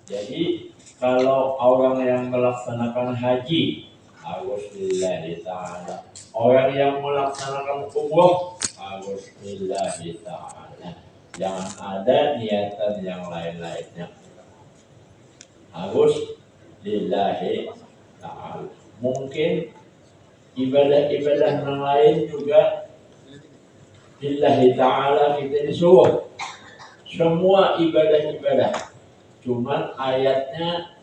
Jadi kalau orang yang melaksanakan haji harus lillahi ta'ala. Orang yang melaksanakan umroh harus lillahi ta'ala. Jangan ada niatan yang lain-lainnya. Harus lillahi ta'ala. Mungkin ibadah-ibadah yang lain juga lillahi ta'ala kita disuruh. Semua ibadah-ibadah. Cuman ayatnya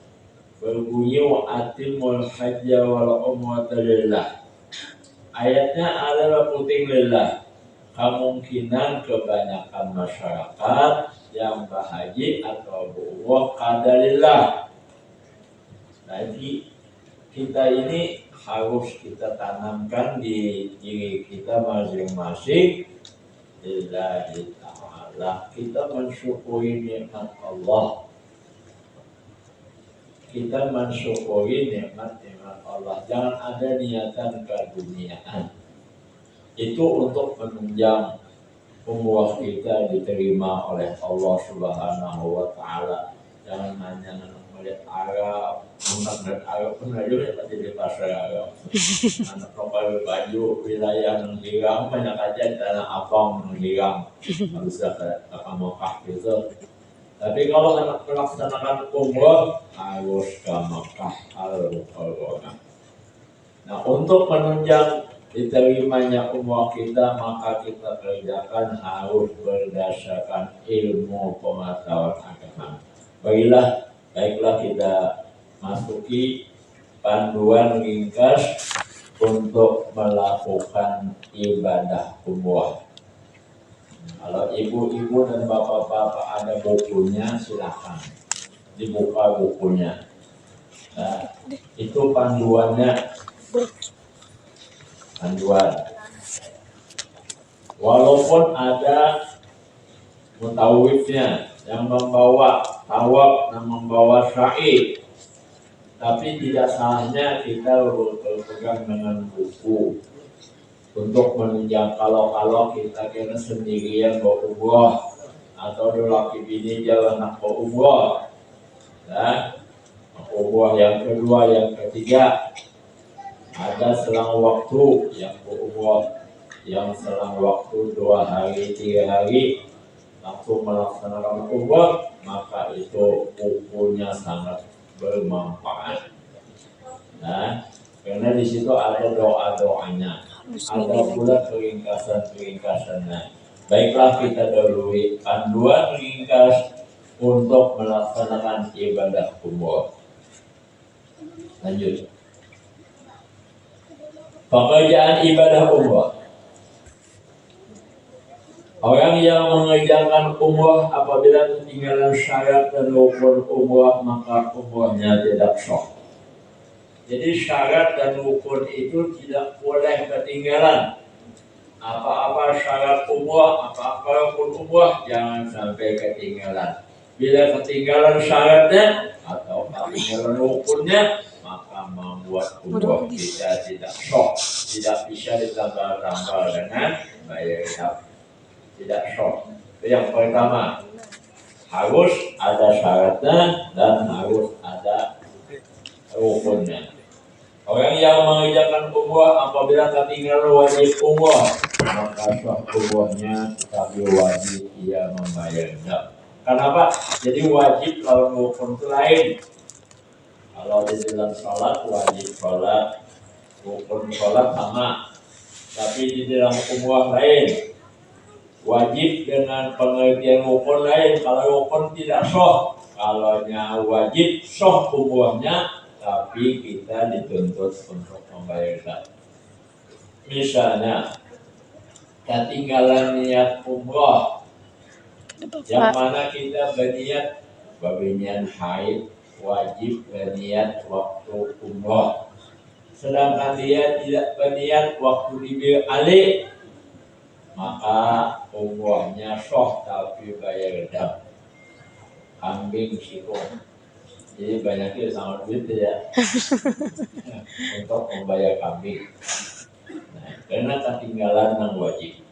berbunyi wa atimul hajja wal umrata lillah. Ayatnya adalah puting lillah. Kemungkinan kebanyakan masyarakat yang berhaji atau berumrah qadalillah. Jadi kita ini harus kita tanamkan di diri kita masing-masing. Lillahi ta'ala. Kita mensyukuri nikmat Allah. Kita mensyukuri nikmat-nikmat Allah. Jangan ada niatan keduniaan. Itu untuk menunjang umrah kita diterima oleh Allah Subhanahu wa Ta'ala. Jangan hanya melihat Arab, melihat Arab pun aja di pasar Arab. Anak pakai baju wilayah yang hilang banyak aja tanah abang yang hilang. Harus ke Mekah gitu. Tapi kalau anak melaksanakan umrah harus ke Mekah al-Mukarramah. Nah, untuk menunjang diterimanya umrah kita, maka kita kerjakan harus berdasarkan ilmu pengetahuan agama. Baiklah kita masuki panduan ringkas untuk melakukan ibadah umrah. Kalau ibu-ibu dan bapak-bapak ada bukunya, silakan dibuka bukunya. Nah, itu panduannya. Panduan. Walaupun ada mutawifnya yang membawa tawaf dan membawa sa'i, tapi tidak salahnya kita berpegang dengan buku untuk menunjang kalau kita kena sendirian berumrah atau lelaki bini jalan nak berumrah. Nah, umrah yang kedua, yang ketiga, ada selang waktu yang berumrah yang selang waktu 2 hari 3 hari langsung melaksanakan umrah, maka itu bukunya sangat bermanfaat. Nah, karena di situ ada doa-doanya, ada pula keringkasan-keringkasannya. Baiklah kita dahului panduan ringkas untuk melaksanakan ibadah umrah. Lanjut. Pekerjaan ibadah umrah. Orang yang mengerjakan umrah apabila ketinggalan syarat dan rukun umrah, maka umrahnya tidak sah. Jadi syarat dan rukun itu tidak boleh ketinggalan. Apa-apa syarat umrah, apa-apa rukun umrah, jangan sampai ketinggalan. Bila ketinggalan syaratnya atau ketinggalan rukunnya, maka membuat umrah kita tidak sah. Tidak bisa ditambah-tambah dengan bayar hidup. Tidak sah. Yang pertama, harus ada syaratnya dan harus ada rukunnya. Orang yang mengerjakan umrah apabila ketinggalan wajib umrah, maka sah umrahnya, tetapi wajib ia membayar hidup. Kenapa? Jadi wajib kalau rukun itu lain. Kalau di dalam sholat wajib sholat, rukun sholat sama. Tapi di dalam umrah lain. Wajib dengan pengertian rukun lain. Kalau rukun tidak sah, kalau wajib sah umrahnya, tapi kita dituntut untuk membayar zakat. Misalnya, ketinggalan niat umrah, yang mana kita berniat haid, wajib berniat waktu umrah. Sedangkan dia tidak berniat waktu dibir alik, maka umrahnya sah tapi bayar dam. Kambing sikung. Jadi banyaknya sama duit ya untuk membayar kambing. Nah, karena ketinggalan yang wajib.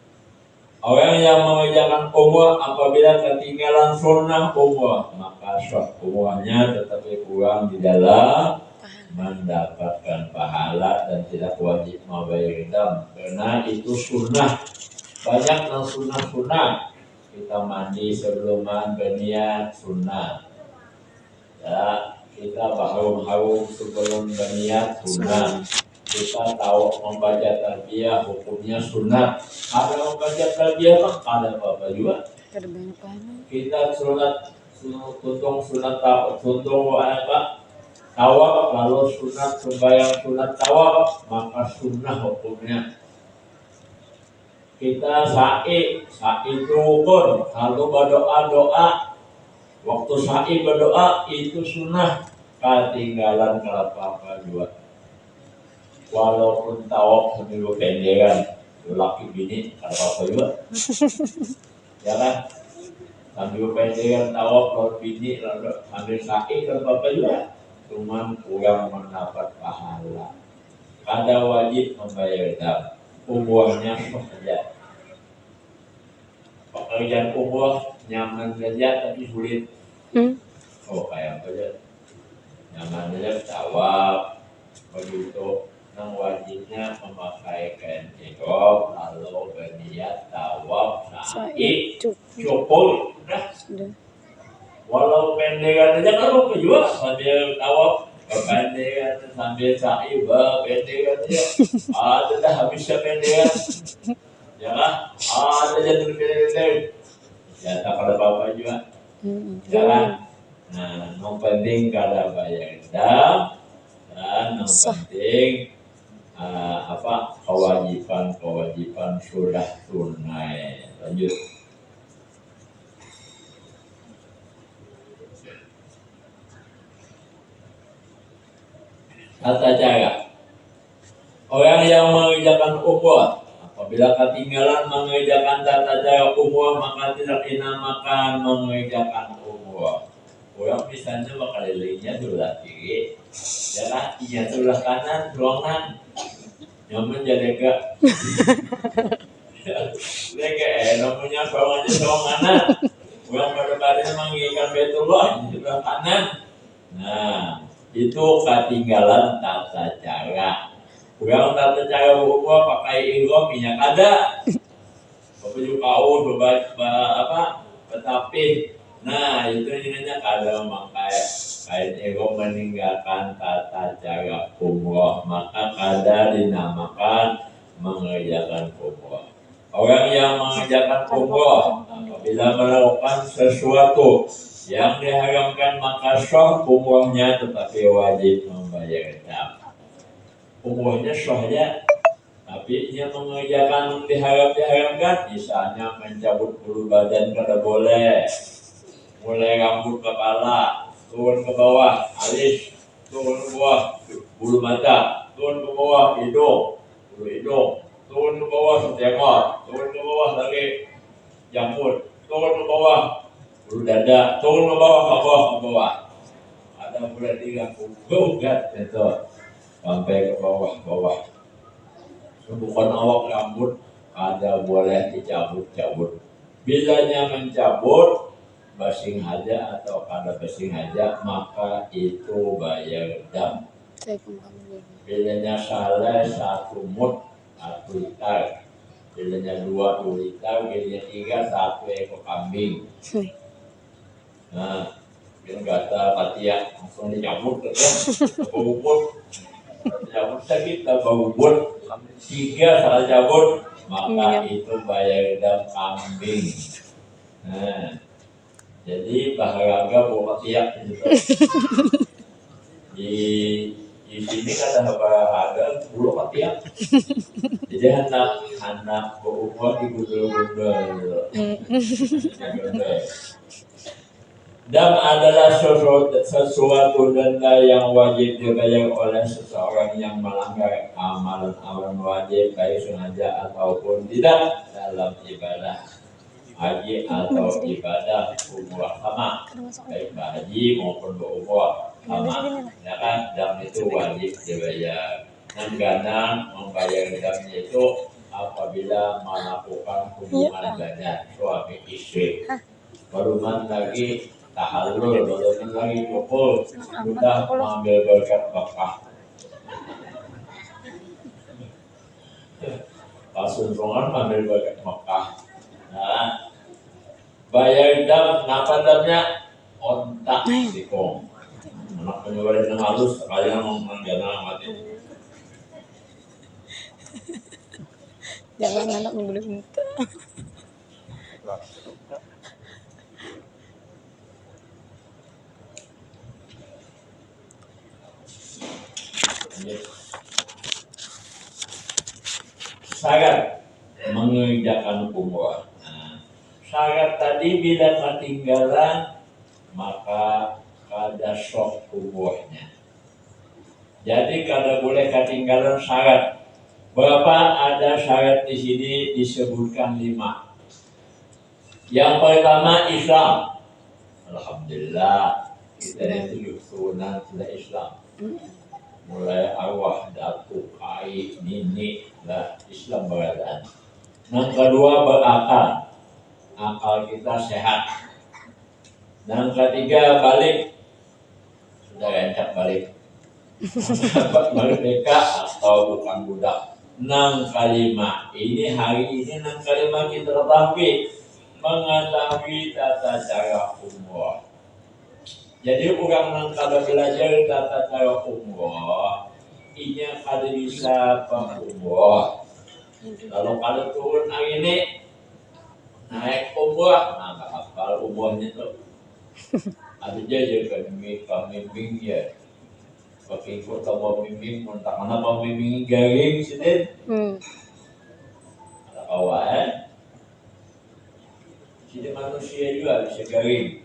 Orang yang mengerjakan umrah apabila ketinggalan sunnah umrah, maka sah umrahnya tetapi kurang di dalam mendapatkan pahala dan tidak wajib membayar dam karena itu sunnah. Banyak yang sunnah kita mandi sebelum berniat sunnah ya, kita berharum sebelum berniat sunnah, kita tahu membaca tarbiyah hukumnya sunnah. Ada membaca tarbiyah ada apa juga kita sunat tuntung apa tawaf lalu sunat sembahyang sunat tawaf maka sunnah hukumnya. Kita sa'i itu rukun, lalu berdoa waktu sa'i berdoa itu sunnah. Ketinggalan kalau apa juga walaupun tawaf sambil pendekan laki bini kalau apa juga ya kan sambil pendekan tawaf lalu bini lalu sambil sa'i kalau apa juga cuman kurang mendapat pahala. Kada wajib membayar dam, umurnya saja. Pekerjaan umur nyaman saja tapi sulit. Oh kayak apa aja? Nyaman saja tawaf, begitu. Yang wajibnya memakai kain ihram lalu berniat tawaf sa'i cukup sudah. Walau pendekan saja kalau juga sambil tawaf pendekan sambil sa'i pendekan saja ada dah habisnya pendekan ya lah ada jatuh pendek ya tak ada apa-apa juga ya lah. Nah yang penting kada bayar dam dan yang penting kewajiban sudah tunai. Lanjut. Tata cara orang yang mengerjakan umrah apabila ketinggalan mengerjakan tata cara umrah maka tidak dinamakan mengerjakan umrah. Orang misalnya kelilingnya sebelah kiri, jalan iya sebelah kanan, ruangan nyaman jadi gak namanya ruangan orang pada menginginkan Baitullah di sebelah kanan. Nah itu ketinggalan tata cara. Orang tata cara umrah pakai ihram minyak ada. Baju kaos, betapih. Nah itu namanya kada memakai kain ihram meninggalkan tata cara umrah maka kada dinamakan mengerjakan umrah. Orang yang mengerjakan umrah apabila melakukan sesuatu yang diharamkan maka sah umrahnya tetapi wajib membayar dam. Umrahnya sahnya tapi dia mengerjakan diharamkan misalnya mencabut bulu badan kada boleh, mulai rambut kepala turun ke bawah alis, turun ke bawah bulu mata, turun ke bawah hidung, bulu hidung, turun ke bawah sentingot, turun ke bawah lagi janggut, turun ke bawah bulu dada, turun ke bawah ada pula 3 gugat itu sampai ke bawah. Bukan awak rambut ada boleh dicabut. Bilanya mencabut basing aja atau kada basing aja maka itu bayar dam. Bilanya salah 1 mut 1 liter, bilanya 2 liter, bilanya 3 1 ekor kambing. Nah, biar kata patiak langsung dicabut ya, bubut. Cabut kita bubut 3 salah cabut maka itu bayar dam kambing. Nah, jadi baharaga bawa tiak gitu. Di sini kan ada baharaga bulu tiak. Jadi anak berumur di gundul-gundul. Dam adalah sesuatu denda yang wajib dibayar oleh seseorang yang melanggar amalan wajib baik sengaja ataupun tidak dalam ibadah haji atau ibadah umrah sama, baik haji maupun umrah sama. Ya kan, dam itu wajib dibayar. Dan kadang membayar damnya itu apabila melakukan hubungan badan suami istri. Baruman lagi tahallul, baruman lagi kumpul, sudah mengambil berkat Mekah. Pasuntungan mengambil berkat Mekah. Nah, bayar dam, kenapa damnya? Ontak sikong. Anak penyebaran yang halus, kalian mau menjana mati. Jangan anak boleh minta. Syarat mengerjakan umrah. Nah, syarat tadi bila ketinggalan maka kada sok umrahnya. Jadi kada boleh ketinggalan syarat. Berapa ada syarat di sini disebutkan 5. Yang pertama Islam. Alhamdulillah kita itu turunan sudah Islam. Mulai arwah, datuk, kai, nini, lah Islam beradaan. Yang kedua berakal, akal kita sehat. Yang ketiga balik, sudah rencak balik. Merdeka atau bukan budak. Yang kelima, ini hari ini yang kelima kita mengetahui tata cara umrah. Jadi orang yang kada belajar tata cara umrah, ini kada bisa umrah. Kalau kada turun hari ini naik umrah, nah nggak hafal umrahnya tuh. Ada aja pemimpin ya. Pakai ikut sama pemimpin, mentang mana pemimpin garing sedih. Ada kawan, jadi manusia juga bisa garing.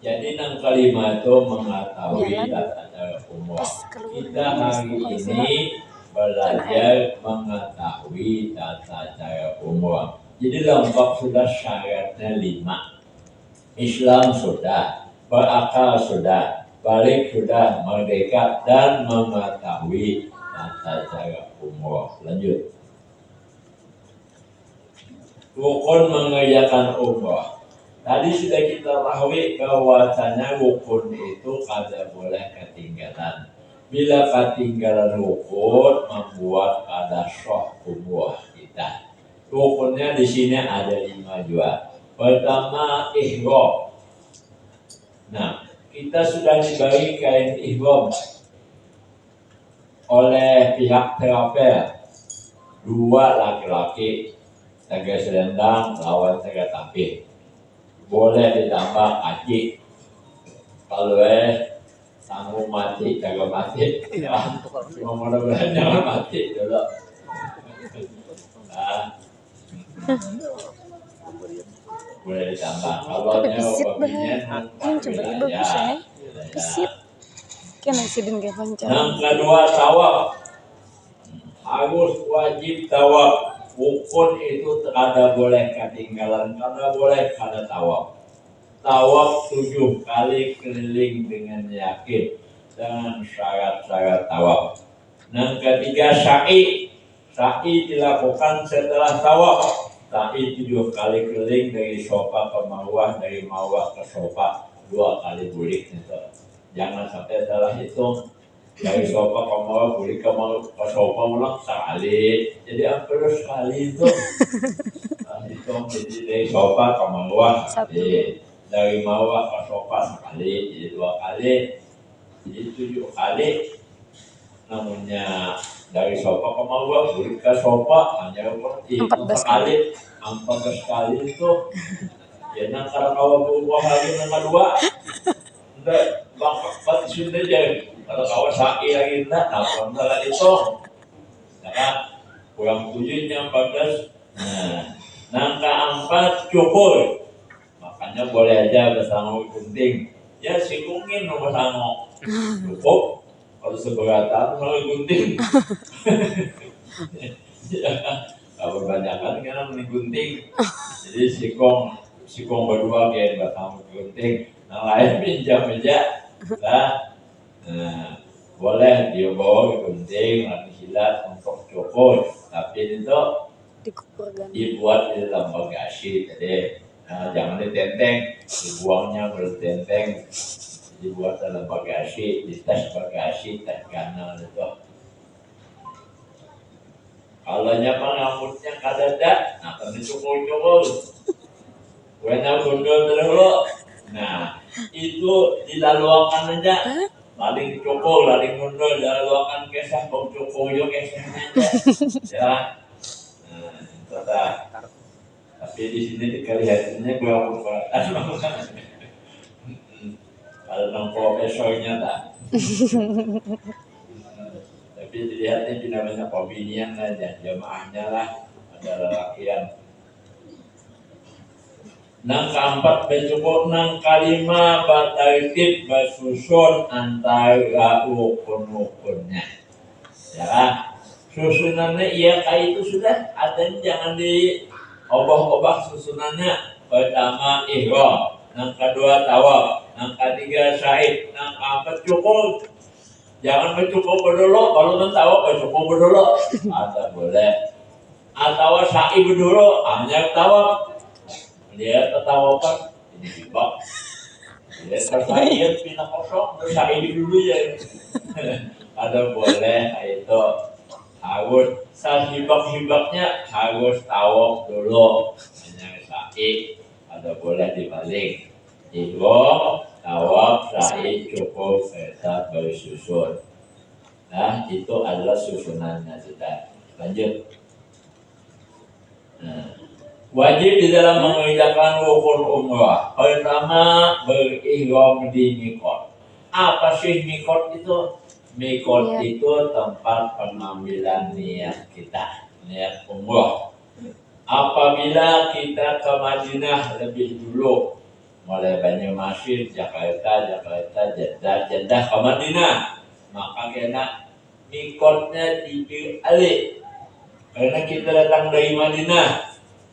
Jadi yang kelima itu mengetahui tata cara umrah. Kita hari ini belajar mengetahui tata cara umrah. Jadi lengkap sudah syaratnya 5. Islam sudah, berakal sudah, balik sudah, merdeka dan mengetahui tata cara umrah. Lanjut. Rukun mengerjakan umrah. Tadi sudah kita tahu bahwasanya rukun itu kada boleh ketinggalan. Bila ketinggalan rukun membuat kada sah umrah kita. Rukunnya di sini ada 5 juga. Pertama ihram. Nah, kita sudah diberi kain ihram oleh pihak terapel. 2 laki-laki, 3 selendang lawan 3 tapir. Boleh ditambah haji. Kalau sanggup mati, jaga mati. Mudah-mudahan jangan mati dulu. Nah, boleh ditambah. Kalau nyawa coba bagus ya. Pisit. Kan eksiden kayak panjang. Yang kedua tawaf. Harus wajib tawaf. Rukun itu kada boleh ketinggalan, kada boleh kada tawaf. Tawaf 7 kali keliling dengan yakin dengan syarat-syarat tawaf. Yang ketiga sa'i. Sa'i dilakukan setelah tawaf. Sa'i 7 kali keliling dari Sofa ke Marwah, dari Marwah ke Sofa, 2 kali bulik itu. Jangan sampai salah hitung. Dari Sofa ke Marwah, bulik ke Sofa ulang sekali. Jadi hampir sekali itu. Hitung jadi dari Sofa ke Marwah sekali. Dari Marwah ke Sofa sekali, jadi 2 kali. Jadi 7 kali. Namanya dari Sofa ke Marwah, bulik ke Sofa hanya sekali. 14 kali itu. Ya nah kalau kau berubah lagi nama 2. Udah bangkak pati sudah jadi. Kalau kau sakit lagi enggak, nah kalau itu, nah kurang 7 yang 14. Nah, keempat cukur. Makanya boleh aja bersama gunting. Ya si kungin bersama cukup. Kalau seberatan mau gunting. Ya, kalau kebanyakan kan gunting. Jadi sikong si kong berdua kayak batang gunting, yang lain pinjam aja, lah, boleh dia bawa gunting, nanti silat untuk cukur, tapi itu dibuat di dalam bagasi, jadi jangan ditenteng, dibuangnya bertenteng, dibuat dalam bagasi, di tas bagasi, tas kanan itu. Kalau nyapa rambutnya kadada, nah kan dicukur-cukur. Wena gondol dulu. Nah, itu dilaluakan aja. Laling dicukur, laling gondol, dilaluakan kesah, bau cukur yo kesahnya aja. Ya. Nah, itu dah. Tapi di sini dikelihatannya gue apa kalau nongkrong besoknya tak. Tapi dilihatnya tidak banyak pembinian aja, jamaahnya lah, ada lelakian. Nang keempat bercukup, nang kalima bertertib bersusun antara rukun-rukunnya. Ya, susunannya iya kayak itu sudah ada, jangan diobah-obah susunannya. Pertama ihram, nang kedua tawaf, nang ketiga syahid, nang keempat cukup. Jangan bercukup dulu, kalau nang tawaf bercukup dulu, ada boleh. Atau syahid dulu, hanya tawaf. Dia tertawakan ini hibak. Dia tersyahid pindah kosong, tersyahid dulu ya. Ada boleh itu harus hibak-hibaknya harus tawaf dulu. Hanya syahid ada boleh dibalik. Ihram, tawaf, syahid cukup serta bersusun. Nah itu adalah susunannya sudah. Lanjut. Nah. Wajib di dalam mengerjakan rukun umrah. Pertama berihram di mikot. Apa sih mikot itu? Mikot itu tempat pengambilan niat kita, niat umrah. Apabila kita ke Madinah lebih dulu, mulai Banyumasin, Jakarta, Jeddah ke Madinah, maka kena mikotnya di Bir Ali. Karena kita datang dari Madinah.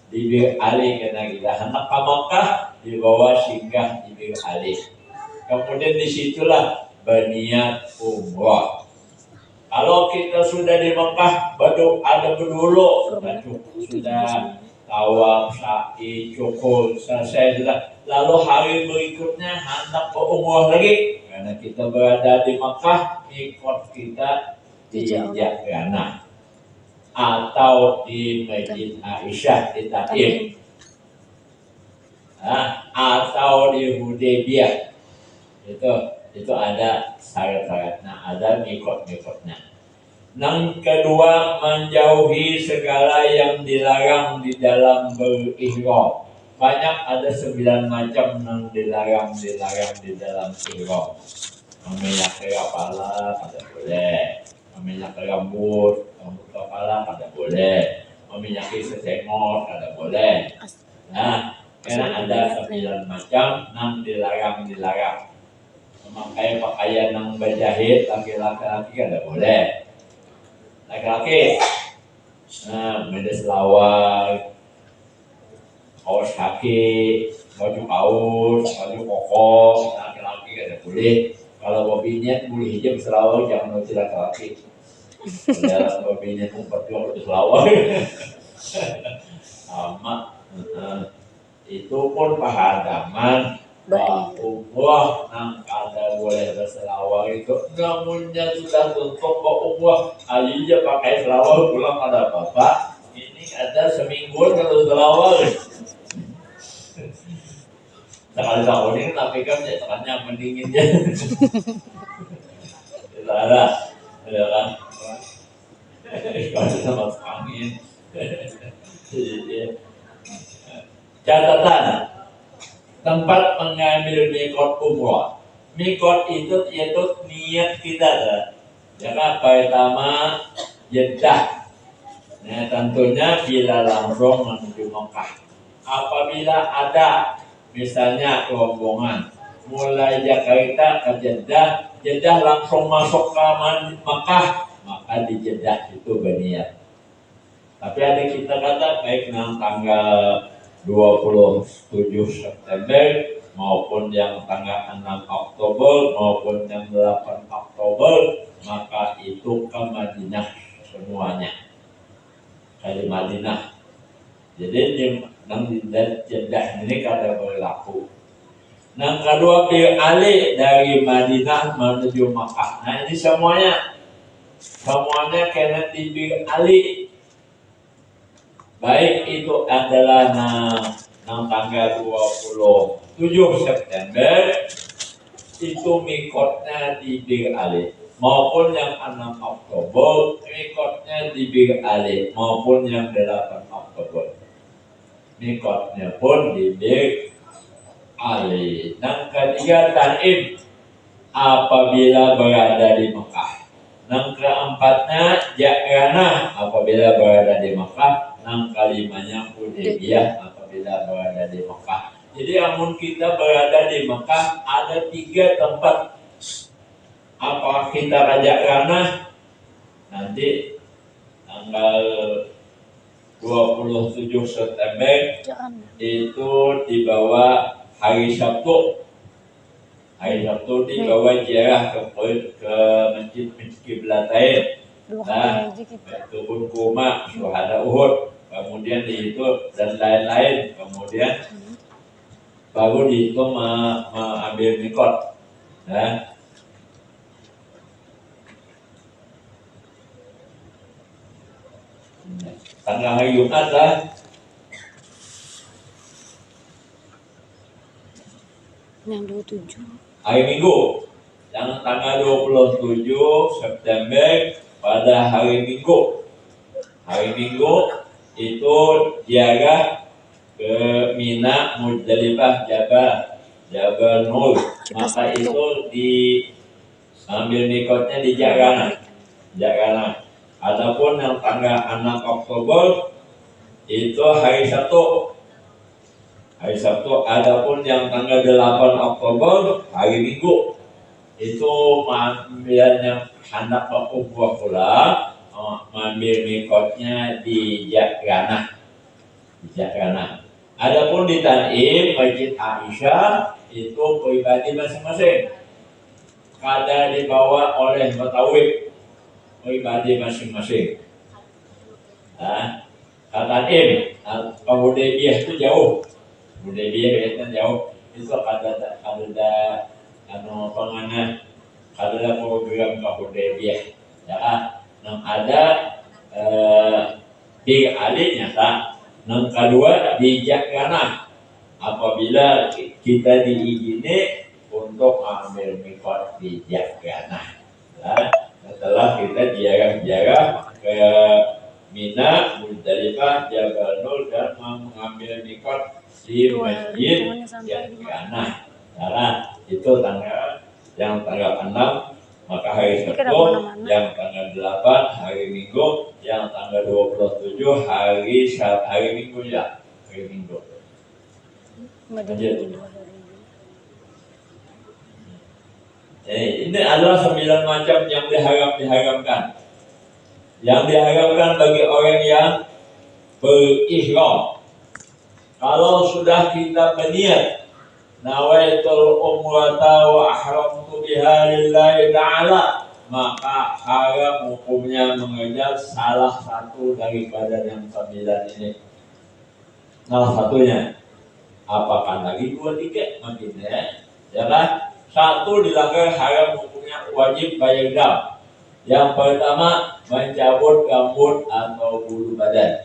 Di Bir Ali karena kita hendak ke Makkah dibawa singgah di Bir Ali. Kemudian disitulah berniat umrah. Kalau kita sudah di Makkah baru ada berdulu sudah tawaf, sa'i, cukur, selesai sudah. Lalu hari berikutnya hendak ke umrah lagi karena kita berada di Makkah, mikot kita di Jakrana atau di Masjid Aisyah di Taif, atau di Hudaybiyah. Itu ada syarat-syaratnya, ada mikot-mikotnya. Yang kedua, menjauhi segala yang dilarang di dalam berihram. Banyak, ada 9 macam yang dilarang di dalam ihram. Meminyak kepala kada boleh, meminyak rambut kepala kada boleh, meminyaki sesengot kada boleh. Nah, karena ada 9 macam yang dilarang. Memakai pakaian yang berjahit laki-laki kada boleh. Laki-laki, medes lawar, kaos kaki, baju kaos, baju koko, laki-laki kada boleh. Kalau mobilnya boleh hijab selawar, jangan nuti laki-laki. Dalam mobilnya tempat juga untuk selawar. Sama, itu pun pahadaman umrah nang kada boleh berselawar itu. Namunnya sudah tutup ke umrah, aja pakai selawar pulang ada apa-apa. Ini ada seminggu kalau selawar. Sekali tahun ini tapi kan jadinya mendinginnya. Tidak ada kan? Kalau sama angin. Catatan tempat mengambil mikot umrah. Mikot itu yaitu niat kita, ya kan? Pertama Jeddah. Nah, tentunya bila langsung menuju Mekah. Apabila ada misalnya rombongan mulai Jakarta ke Jeddah langsung masuk ke Mekah, maka di Jeddah itu berniat. Tapi ada kita kata baik tanggal 27 September maupun yang tanggal 6 Oktober maupun yang 8 Oktober, maka itu ke Madinah semuanya, dari Madinah. Jadi nang Jeddah ini kada berlaku. Yang kedua bil Ali dari Madinah menuju Makkah. Nah ini semuanya kena di bil Ali. Baik itu adalah nang tanggal 27 September itu mikotnya di bil Ali, maupun yang 6 Oktober mikotnya di bil Ali, maupun yang 8 Oktober mikotnya pun di bil Ali. Yang ketiga Tanim apabila berada di Mekah. Yang keempatnya Ja'ranah apabila berada di Mekah. Yang kelimanya Hudaybiyah apabila berada di Mekah. Jadi amun kita berada di Mekah ada 3 tempat. Apakah kita ke Ja'ranah? Nanti tanggal 27 September itu dibawa hari Sabtu. Hari Sabtu dibawa ziarah ke masjid Qiblatain. Nah, turun Kuma, Syuhada Uhud, kemudian di itu dan lain-lain, kemudian baru di itu mengambil mikot. Nah, tanggal hari Jumat lah. Yang 27. Hari Minggu, yang tanggal 27 September pada hari Minggu. Hari Minggu itu ziarah ke Mina, Muzdalifah, Jabal Nur. Maka itu diambil mikotnya di Ja'ranah. Adapun yang tanggal 6 Oktober itu hari Sabtu. Adapun yang tanggal 8 Oktober hari Minggu itu mengambilnya hendak berumrah pula, mengambil mikotnya di Ja'ranah. Adapun di Tanim Masjid Aisyah itu pribadi masing-masing, kada dibawa oleh mutawif, pribadi masing-masing. Nah, Tanim ke Hudaybiyah itu jauh. Hudaybiyah itu jauh, itu kada program ke Hudaybiyah. Ya, yang ada di Ali nyata. Yang kedua di Ja'ranah apabila kita diizini untuk ambil mikot di Ja'ranah. Nah, setelah kita ziarah ke Mina, Muzdalifah, Jabal Nur dan mengambil mikot di Masjid Ja'ranah. Nah, itu yang tanggal 6 maka hari Sabtu, yang tanggal 8 hari Minggu, yang tanggal 27 hari Minggu ya, hari Minggu. Ini adalah 9 macam yang diharamkan. Yang diharamkan bagi orang yang berihram. Kalau sudah kita berniat nawaitul umrata wa ahramtu biha lillahi ta'ala, maka haram hukumnya mengejar salah satu daripada yang 9 ini. Salah satunya, apakah lagi 2, 3 makin ya kan? Satu dilanggar haram hukumnya wajib bayar dam. Yang pertama mencabut rambut atau bulu badan.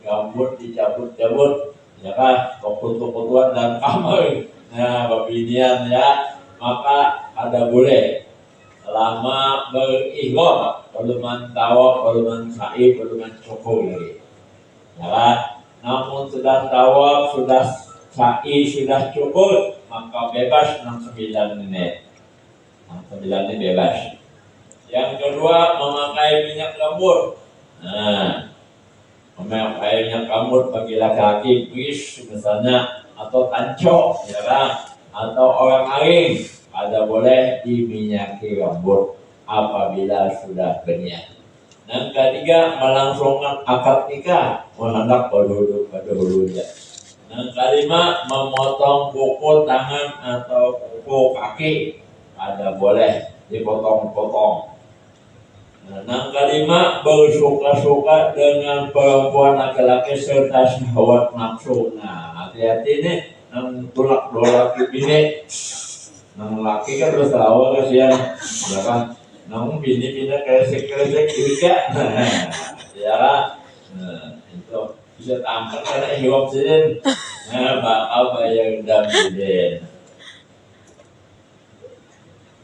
Rambut dicabut-cabut, ya kan, kekutu-kutuan dan kamar. Nah, babinian ya, maka ada boleh selama berihram, belum tawaf, belum sa'i, belum cukup lagi. Ya kan? Namun sudah tawaf, sudah sa'i, sudah cukup, maka bebas 9 ini. 9 ini bebas. Yang kedua memakai minyak rambut. Nah, memakai minyak rambut bagi laki-laki bis misalnya, atau tanco, ya kan? Atau orang aring, ada boleh diminyaki rambut apabila sudah berniat. Yang ketiga melangsungkan akad nikah, menghendak berdahulunya. Yang kelima, memotong kuku tangan atau kuku kaki ada boleh dipotong-potong. Yang kelima, bersuka-suka dengan perempuan laki-laki serta syahwat nafsu. Nah, hati-hati nih, yang tulak-dolak bini. Yang laki kan terus tahu kasihan, berapa? Namun bini-bini kresek-kresek juga. Ya, itu bisa tampil karena hiwab sidin. Bakal bayar damidin.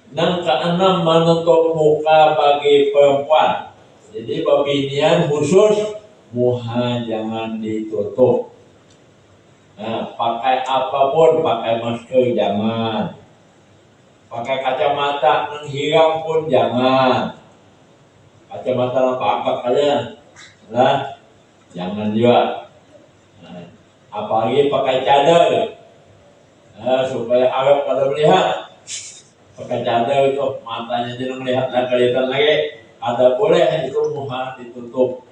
Yang keenam, menutup muka bagi perempuan. Jadi pembinian khusus muka jangan ditutup. Nah, pakai apapun, pakai masker jangan. Pakai kacamata menghilang pun jangan. Kacamata apa kalian? Nah, jangan juga. Nah, apalagi pakai cadar. Nah, supaya awet pada melihat. Pakai cadar itu matanya jadi melihat dan kelihatan lagi. Ada boleh itu muka ditutup.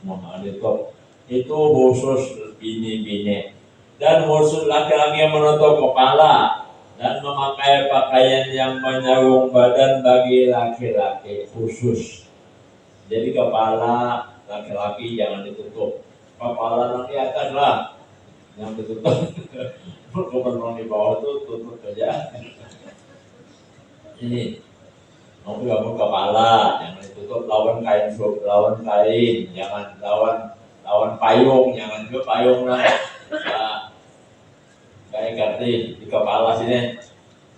Muka ditutup. Itu khusus bini-bini. Dan khusus laki-laki yang menutup kepala dan memakai pakaian yang menyarung badan bagi laki-laki khusus. Jadi kepala laki-laki jangan ditutup. Kepala di atas lah yang ditutup. Kepala di bawah itu tutup saja. Ini mau bangun kepala jangan ditutup, lawan kain jangan lawan payung, jangan juga payung lah. Nah, kayak ganti di kepala sini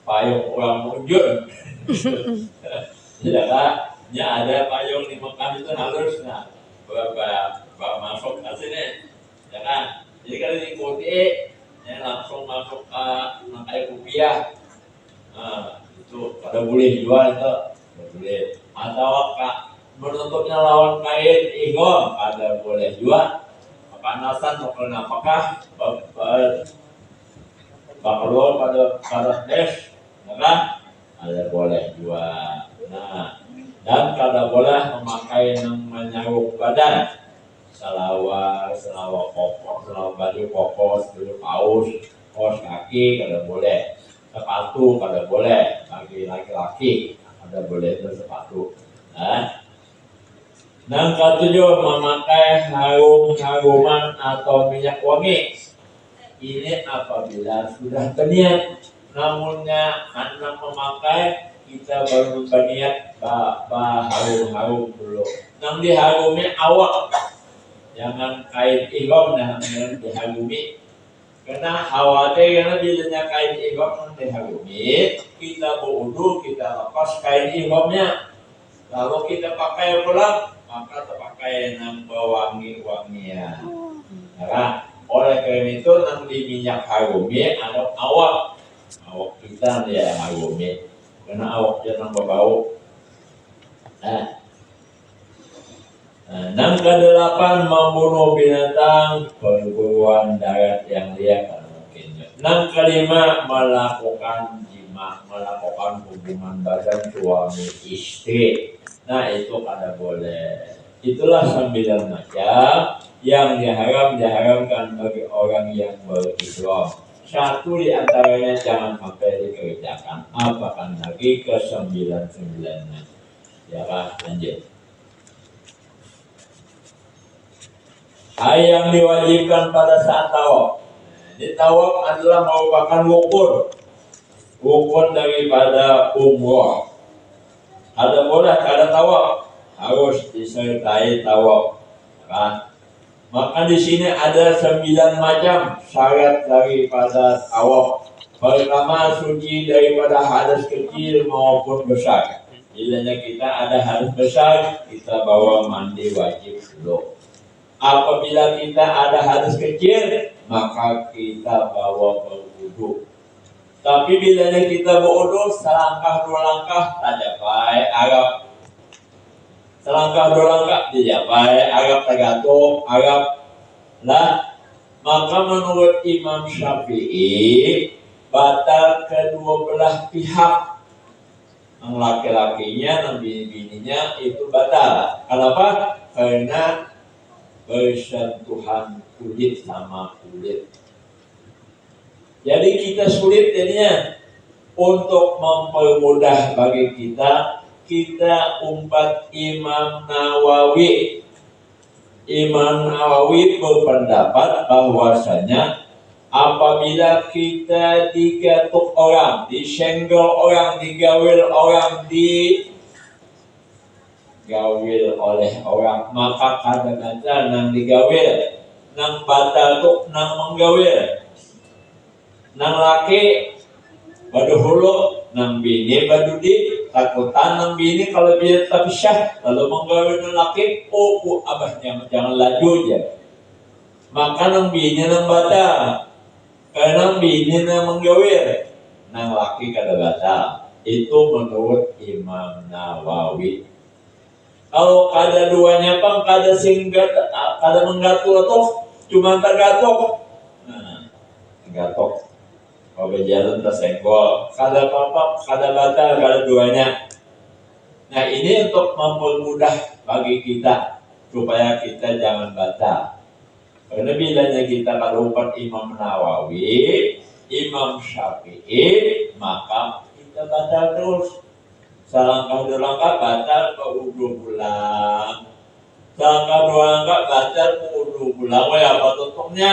payung orang munjul. Tidak kan? Ya ada payung di Mekah itu halus, nah bawa masuk ke sini, ya kan? Jadi kalau diikuti, ya langsung masuk ke kayak rupiah. Nah, itu kada boleh jual itu, boleh. Atau menutupnya lawan kain ihram, kada boleh jual. Kepanasan mungkin apakah bakal pada des, ya kan? Ada boleh jual. Nah, dan kada boleh memakai yang menyarung badan. Selawar koko, selawar baju koko, baju kaos kaki kada boleh. Sepatu kada boleh bagi laki-laki, kada boleh bersepatu. Nah, yang ketujuh, memakai haruman atau minyak wangi. Ini apabila sudah berniat, namunnya anak memakai kita baru berniat harum dulu. Yang diharumi awak, jangan kain ihram yang diharumi. Karena khawatir karena bilanya kain ihram yang diharumi, kita berwudu, kita lepas kain ihramnya. Lalu kita pakai pulang, maka terpakai yang berwangi-wangian. Nah, oleh karena itu nanti minyak harumi ada awak kita dia harumi, karena awak jangan berbau. Yang kedelapan, membunuh binatang perburuan darat yang liar kan mungkin. Yang kelima, melakukan jima, melakukan hubungan badan suami istri. Nah itu kada boleh. Itulah 9 macam yang diharamkan bagi orang yang berihram. Satu di antaranya jangan sampai dikerjakan. Apakan lagi ke 9-9-nya. Ya Pak, lanjut. Yang diwajibkan pada saat tawaf. Ini tawaf adalah merupakan rukun daripada umrah. Ada boleh kada tawaf, harus disertai tawaf. Kan? Maka di sini ada 9 macam syarat daripada tawaf. Pertama, suci daripada hadas kecil maupun besar. Bila kita ada hadas besar, kita bawa mandi wajib dulu. Apabila kita ada hadas kecil, maka kita bawa berwudu. Tapi bila kita berwudu, selangkah 2 langkah tak capai Arab. Selangkah 2 langkah dicapai Arab, tergantung Arab. Nah, maka menurut Imam Syafi'i, batal kedua belah pihak. Yang laki-lakinya dan bini-bininya itu batal. Kenapa? Karena bersentuhan kulit sama kulit. Jadi kita sulit jadinya. Untuk mempermudah bagi kita, kita umpat Imam Nawawi. Imam Nawawi berpendapat bahwasanya apabila kita digatuk orang, disenggol orang, digawil orang, digawil oleh orang, maka kadang-kadang nang digawil, nang batal tuk nang menggawil, nang laki badu hulu, nang bini badu di takutan nang bini kalau bini tapi syah, kalau menggawil nang laki, abahnya jangan laju aja. Maka nang bini nang batal, karena bini nang menggawil, nang laki kada batal. Itu menurut Imam Nawawi. Kalau kada duanya pang kada singgat, kada menggatul atau cuma tergatuk, tergatuk. Kalau berjalan tersenggol, kada apa-apa, kada batal, kada duanya. Nah ini untuk mempermudah bagi kita supaya kita jangan batal. Karena bilanya kita kalau umat Imam Nawawi, Imam Syafi'i, maka kita batal terus. Selangkah dua langkah batal ke udah pulang. Selangkah dua langkah batal ke udah pulang. Wah apa tutupnya?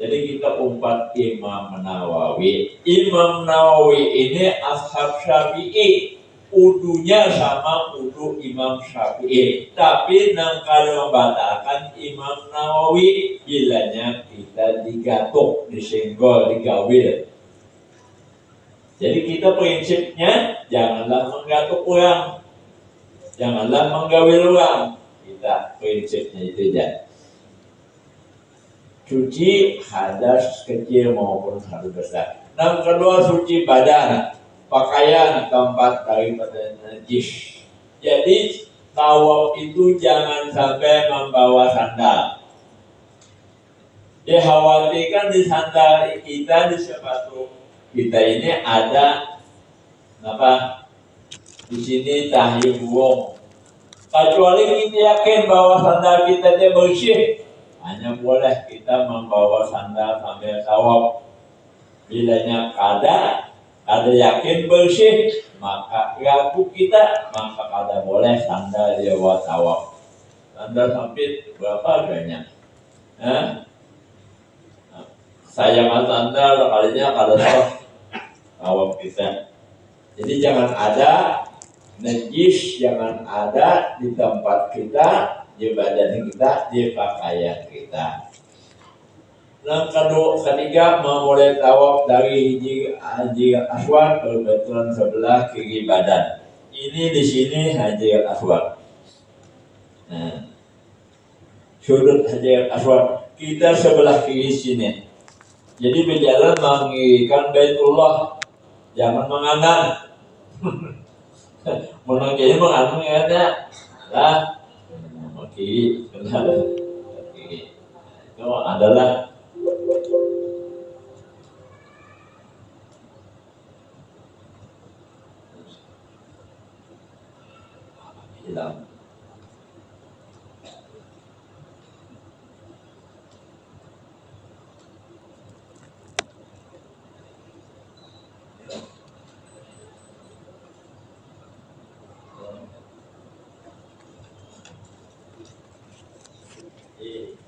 Jadi kita umpat Imam Nawawi. Imam Nawawi ini ashab Syafi'i. Udunya sama udu Imam Syafi'i. Tapi nang kalau membatalkan Imam Nawawi bilanya kita digatuk, disenggol, digawil. Jadi kita prinsipnya janganlah menggatuk orang, janganlah menggawil orang. Kita prinsipnya itu aja. Suci hadas kecil maupun hadas besar. Yang kedua suci badan, pakaian tempat daripada najis. Jadi tawaf itu jangan sampai membawa sandal. Dikhawatirkan di sandal kita, di sepatu kita ini ada apa? Di sini tahi buang. Kecuali kita yakin bahwa sandal kita dia bersih, hanya boleh kita membawa sandal sambil tawaf. Bilanya kada yakin bersih, maka ragu kita, maka kada boleh sandal dia buat tawaf. Sandal sampit berapa harganya? Sayang sandal kalinya kada tawaf kita. Jadi jangan ada najis, jangan ada di tempat kita, di badan kita, di pakaian kita. Yang ketiga memulai tawaf dari Hajar Aswad kebetulan sebelah kiri badan. Ini di sini Hajar Aswad. Nah, sudut Hajar Aswad kita sebelah kiri sini. Jadi berjalan menginginkan Baitullah, jangan menganan. Menangkanya menganan ya, lah. Kiri, benar. Kiri. Itu adalah hilang.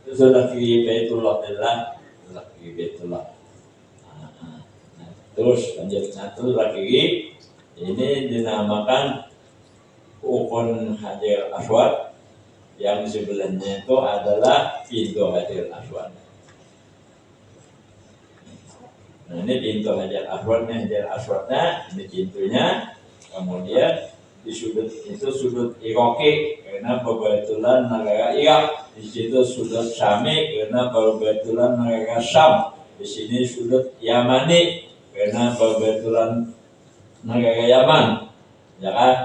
Itu sudah kiri Baitullah adalah sudah kiri Baitullah. Terus lanjut satu kiri ini dinamakan Ukun Hajar Aswad, yang sebelahnya itu adalah pintu Hajar Aswad. Nah ini pintu Hajar Aswadnya, Hajar Aswadnya ini pintunya. Kemudian di sudut itu sudut Iraki karena kebetulan negara Irak. Di situ sudut Syami karena kebetulan negara Syam. Di sini sudut Yamani karena kebetulan negara Yaman. Ya kan?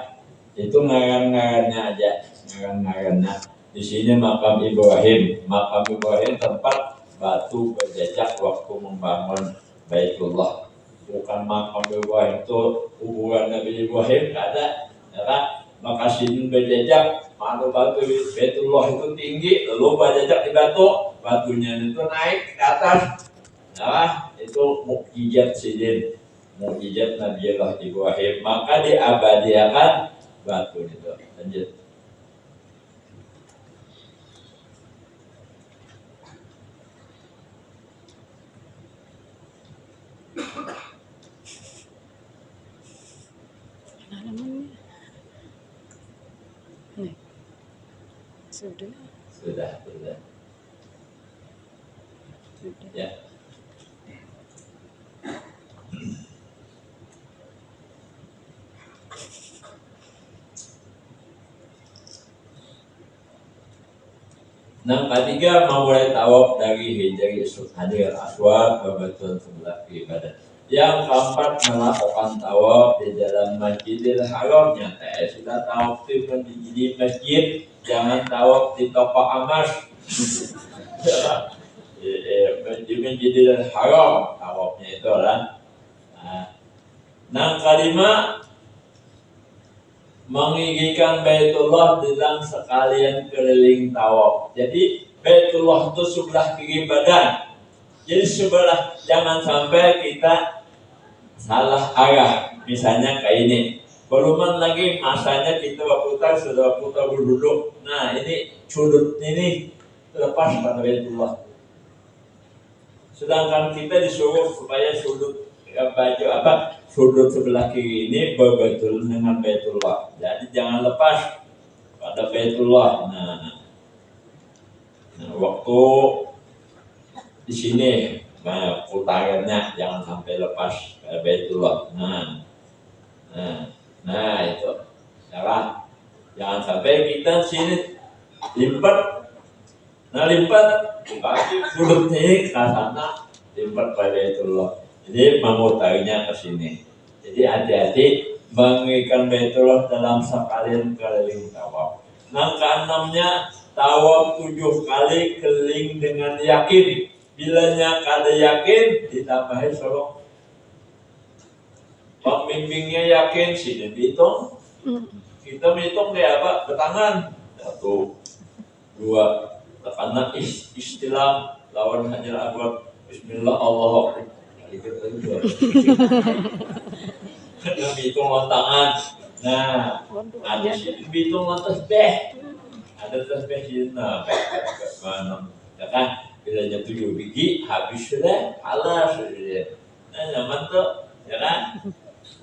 Itu ngaran-ngarannya aja, ngaran-ngarannya. Di sini makam Ibrahim. Makam Ibrahim tempat batu berjejak waktu membangun Baitullah. Bukan makam Ibrahim itu hubungan Nabi Ibrahim, ada, ya kan? maka sini berjejak mana batu Baitullah itu tinggi, lalu berjejak di batunya itu naik ke atas. Nah, itu mukjizat sidin, mukjizat Nabi Allah Ibrahim, maka diabadiakan batu itu. Lanjut. Halamannya. Nih. Sudah. Sudah. Sudah. Ya. Nah, ketiga memulai tawaf dari Hijri Hajar Aswad ke Baitul sebelah ibadah. Yang keempat melakukan tawaf di dalam Masjidil Haram. Nyata sudah tawaf di masjid, jangan tawaf di toko emas. Di Masjidil Haram tawafnya itu lah. Nah, kelima mengigikan Baitullah dalam sekalian keliling tawaf. Jadi Baitullah itu sebelah kiri badan. Jadi sebelah, jangan sampai kita salah arah. Misalnya kayak ini. Belum lagi masanya kita putar sudah putar duduk. Nah ini sudut ini lepas pada Baitullah. Sedangkan kita disuruh supaya sudut baju sudut sebelah kiri ini berbetul dengan Baitullah. Jadi jangan lepas pada Baitullah. Nah, waktu di sini putarannya jangan sampai lepas pada Baitullah. Nah itu. Jangan sampai kita sini lipat. Nah lipat kaki sudutnya ini ke sana lipat pada Baitullah. Jadi memutarinya ke sini. Jadi hati-hati mengikat Baitullah dalam sekalian keliling tawaf. Nah, keenamnya tawaf 7 kali keliling dengan yakin. Bilanya kada yakin ditambahin suruh pembimbingnya yakin sini dihitung. Kita menghitung dia apa? Bertangan 1, 2. Karena istilah lawan Hajar Aswad Bismillah Allah kita hitung tangan. Nah, ada sih hitung tasbih. Ada tasbih di mana? Ya kan? Bilanya 7 biji habis sudah, halas sudah. Nah, nyaman tuh, ya kan?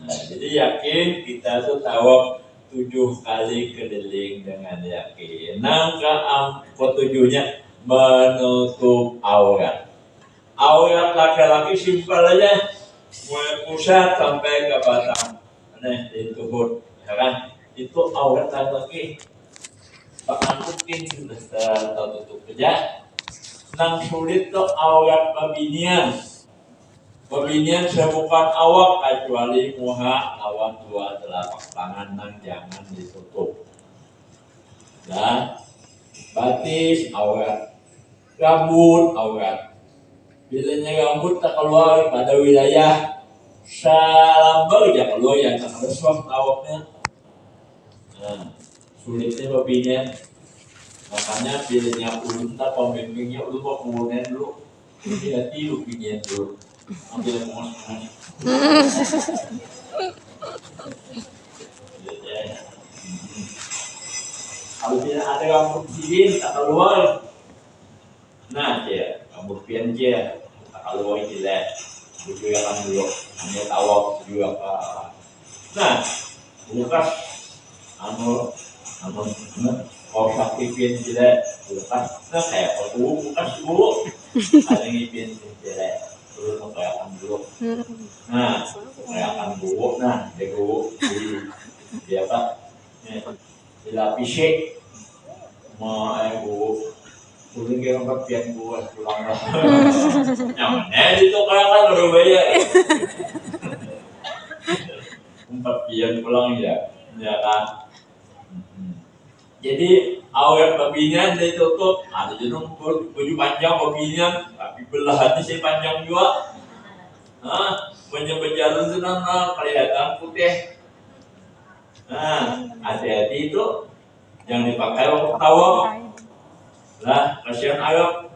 Nah, jadi yakin kita tuh tawaf 7 kali keliling dengan yakin. Nah, ketujuhnya menutup aurat. Aurat laki-laki simpel aja, mulai pusat sampai ke batang, di tuhut, ya kan? Itu aurat laki-laki. Bahkan mungkin sudah tertutup saja. Nang sulit tuh aurat pembinian. Pembinian bukan awak kecuali muha lawan 2 telapak tangan nang jangan ditutup. Dan batis aurat, rambut aurat. Bilanya rambut tak keluar pada wilayah Salambar ya keluar yang tak ada suam tawafnya. Nah, sulitnya pembinian. Makanya bilanya ulun tak pembimbingnya ulun mau kemudian dulu. Hati-hati pembinian dulu. Ambil emosi. Kalau tidak ada rambut cirin tak keluar. Nah dia rambut pian dia tak keluar jelek. Bujuk akan dulu. Hanya tawaf juga apa. Nah bukas kalau sakit pian jelek bukas. Nah kayak aku bukas dulu. Ada yang pian jelek. Terus mengkayakan dulu. Nah, mengkayakan bubuk. Nah, dia bubuk. Dia apa? Dilapisi. Bubuk. Kuling kira pian buat pulang lah. Nyaman. Itu kayakan udah bayar. 4 pian pulang ya. Ya kan? Jadi aurat babinya ditutup, ada jenung baju panjang babinya, tapi belahannya sih panjang juga. Nah, berjalan senang kelihatan putih. Nah, hati-hati itu jangan dipakai waktu tawaf. Lah, kasihan Arab.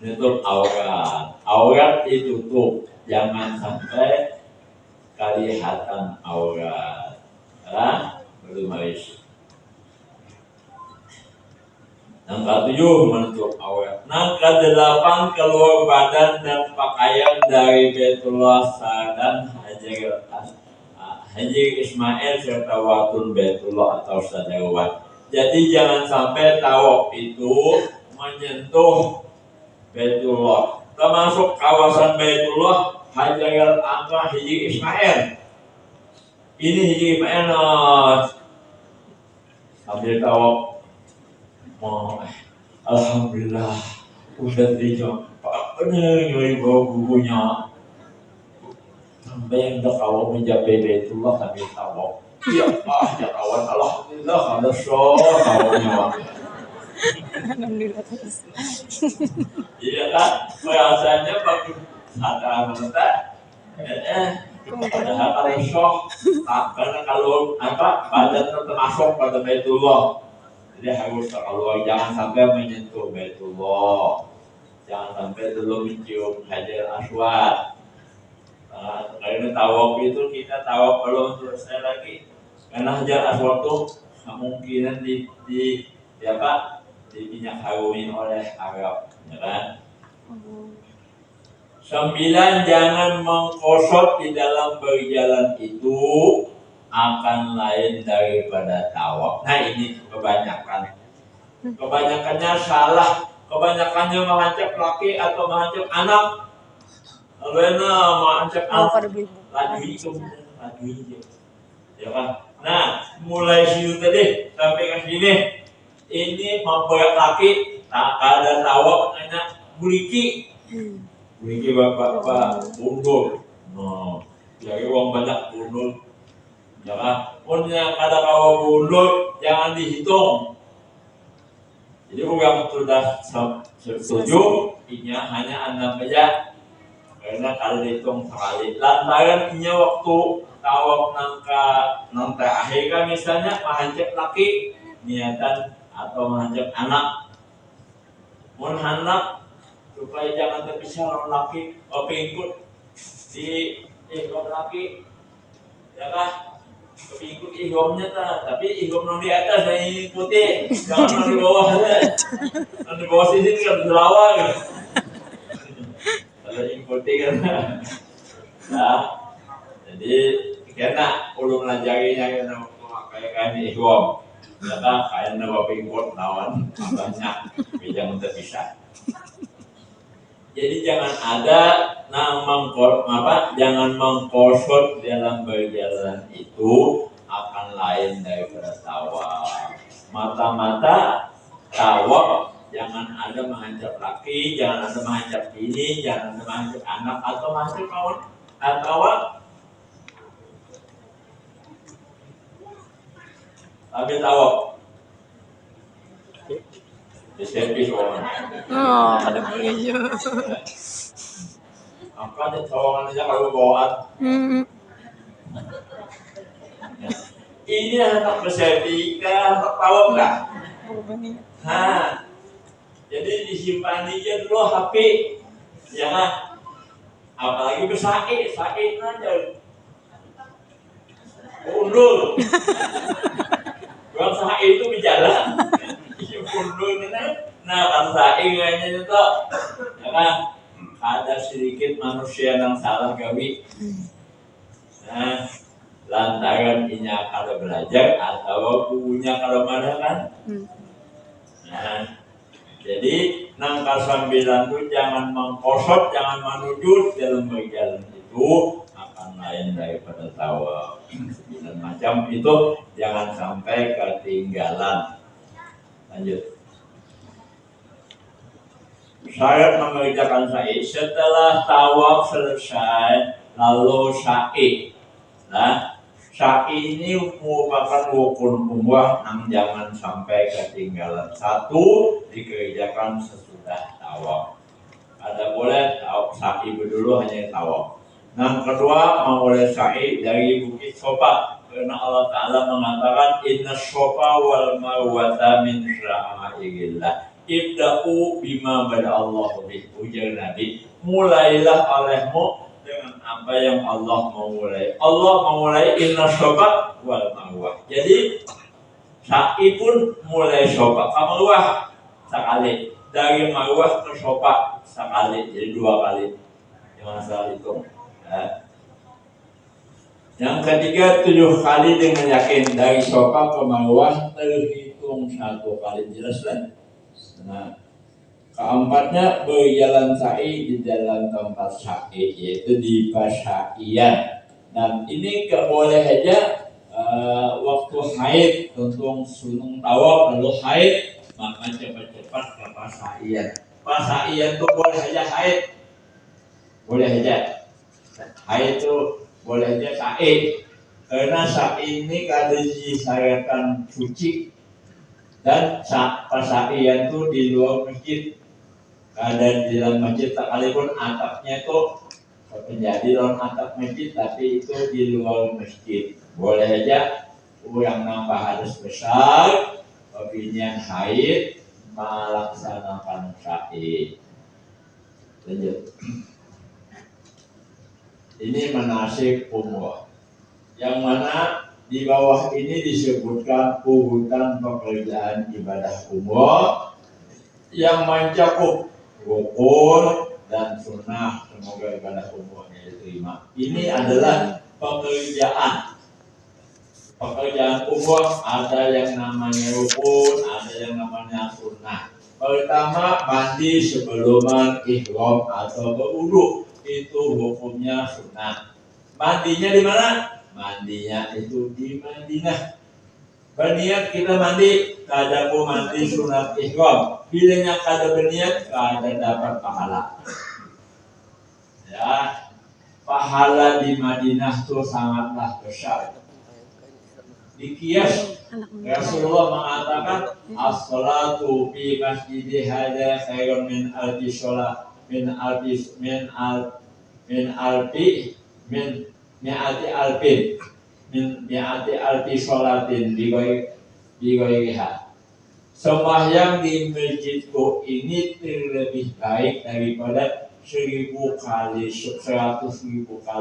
Nutup aurat. Aurat ditutup. Jangan sampai kelihatan aurat. Lah, belum habis. Yang 7 menutup aurat. Yang 8 keluar badan dan pakaian dari Baitullah dan Hajar Ismail serta watun Baitullah atau sadarwan. Jadi jangan sampai tawaf itu menyentuh Baitullah. Termasuk kawasan Baitullah Hajar Hajar Ismail. Ini Hajar Ismail sambil tawaf. Alhamdulillah udah dijumpa bener bawa bukunya sampai yang udah kawal mencapai Baitullah sambil tawaf. Ya ya kawan, alhamdulillah ada show kawalnya. Alhamdulillah terus. Iya kan, rasanya bagus ada mental. Padahal kalau show, karena kalau badan termasuk pada Baitullah. Jadi harus kalau jangan sampai menyentuh Baitullah, jangan sampai dulu mencium Hajar Aswad. Karena tawaf itu kita tawaf belum selesai lagi, karena Hajar Aswad itu kemungkinan diminyak harumi oleh Arab, ya kan? 9 jangan mengkosot di dalam berjalan itu akan lain daripada tawaf. Nah ini kebanyakannya salah, kebanyakannya mengancam laki atau mengancam anak. Karena mengancam anak laju itu, ya kan? Nah mulai situ tadi sampai ke sini, ini membuat laki tak ada tawaf hanya buriki bapak undur. Jadi uang banyak undur. Jangan punya kada kawa bulut jangan dihitung. Jadi yang sudah setuju inya hanya 6 saja karena kalau dihitung sekali. Lantaran inya waktu tawaf nangka akhir kan misalnya menghajab laki niatan atau menghajab anak. Mun anak supaya jangan terpisah orang laki pengikut di laki, ya kan? Ikut ihomnya tapi ihom yang di atas yang ikuti, jangan yang di bawah aja. Yang di bawah sini kan berlawa kan. Kalau ikuti kan. Nah, jadi kena ulung lajarinya kena memakai kain ihom. Ternyata kain bapak ikut lawan banyak, jangan terpisah. Jadi jangan ada jangan mengkosot dalam berjalan itu akan lain daripada tawaf. Mata-mata tawaf jangan ada menghadap laki, jangan ada menghadap bini, jangan ada menghadap anak atau menghadap kawan atau ambil tawaf. Selfie orang. Oh, ada bolehnya. Apa ada terowongan aja kalau bawaan. Ini anak berselfie kan tawaf enggak? Nah, jadi disimpan aja dulu HP, ya kan? Apalagi bersakit aja. Undur. Kalau sakit itu bicara. Undur nah kan saingnya itu ya kan ada sedikit manusia yang salah gawi. Nah lantaran inya kalau belajar atau bukunya kalau mana kan. Nah jadi nangka 9 itu jangan mengkosot, jangan menuju dalam berjalan itu akan lain daripada tawaf. 9 macam itu jangan sampai ketinggalan. Lanjut. Syarat mengerjakan sa'i setelah tawaf selesai lalu sa'i. Nah, sa'i ini merupakan rukun umrah yang jangan sampai ketinggalan. 1 dikerjakan sesudah tawaf. Ada boleh sa'i dulu hanya tawaf. Yang kedua memulai sa'i dari Bukit Sofa. Karena Allah Ta'ala mengatakan inna shofa wal marwata min sya'airillah. Ibda'u bima bada Allah bih. Ujar Nabi, mulailah olehmu dengan apa yang Allah mau mulai. Allah mau mulai inna shofa wal marwah. Jadi sa'i pun mulai shofa ke marwah sekali. Dari marwah ke shofa sekali. Jadi 2 kali. Yang asal itu. Yang ketiga 7 kali dengan yakin. Dari shofa ke marwah terhitung 1 kali. Jelas kan? Nah, keempatnya berjalan sa'i di jalan tempat sa'i, yaitu di pasaian. Dan ini gak boleh aja waktu haid, tentu sunung tawaf lalu haid, maka cepat-cepat ke pasaian. Pasaian itu boleh aja haid, boleh aja haid itu boleh aja sa'i, karena sa'i ini kada disyaratkan suci. Dan pasaian itu di luar masjid, ada di dalam masjid, sekalipun atapnya itu menjadi dalam atap masjid, tapi itu di luar masjid. Boleh aja yang nambah harus besar, pembinian haid melaksanakan sa'i. Lanjut. Ini manasik umrah, yang mana di bawah ini disebutkan urutan pekerjaan ibadah umrah yang mencakup rukun dan sunnah. Semoga ibadah umrahnya diterima. Ini adalah pekerjaan umrah. Ada yang namanya rukun, ada yang namanya sunnah. Pertama, mandi sebelum ihram atau berwudu, itu hukumnya sunnah. Mandinya di mana? Mandinya itu di Madinah. Berniat kita mandi, kada ku mandi sunat ihram. Bilanya kada berniat, kada dapat pahala. Ya, pahala di Madinah itu sangatlah besar. Dikias, Rasulullah mengatakan as-salatu fi masjidi hadza khairun min alfi sholat min mi'ati alfi sholatin bigoiriha. Sembahyang di masjidku ini terlebih baik daripada 100.000 kali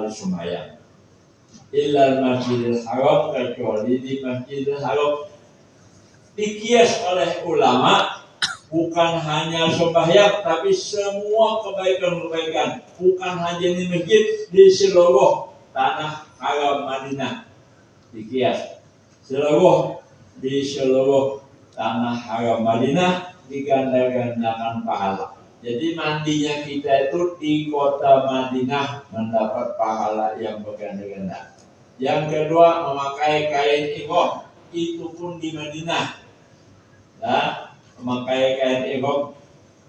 sembahyang. Illal masjidil haram, kecuali di masjidil haram. Dikias oleh ulama, bukan hanya sembahyang, tapi semua kebaikan-kebaikan, bukan hanya di masjid, di seluruh tanah haram Madinah. Dikias di seluruh tanah haram Madinah diganda-gandakan pahala. Jadi mandinya kita itu di kota Madinah mendapat pahala yang berganda-ganda. Yang kedua, memakai kain ihram, itu pun di Madinah. Nah, memakai kain ihram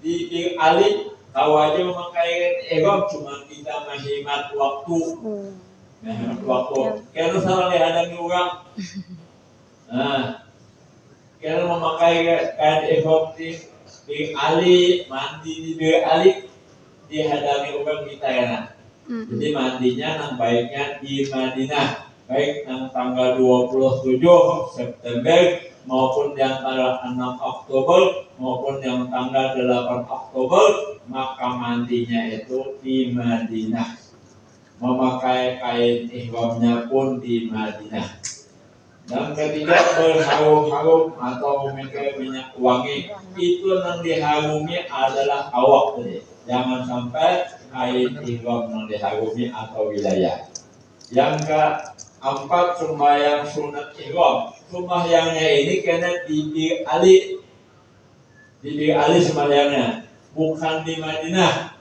di Ali, tahu aja memakai kain ihram, cuma kita menghemat waktu. Kalau salah dihadang orang, nah, kalau memakai kain ihram di Ali, mandi di Ali, dihadami orang kita ya nak. Jadi mandinya nang baiknya di Madinah, baik nang tanggal 27 September maupun yang tanggal 6 Oktober maupun yang tanggal 8 Oktober, maka mandinya itu di Madinah. Memakai kain ihramnya pun di Madinah. Dan ketiga, berharum-harum atau memakai minyak wangi, itu yang diharumi adalah awak tadi. Jangan sampai kain ihram yang diharumi atau wilayah. Yang keempat, sembahyang sunat ihram. Sembahyangnya ini kena di Ali. Di Ali sembahyangnya, bukan di Madinah,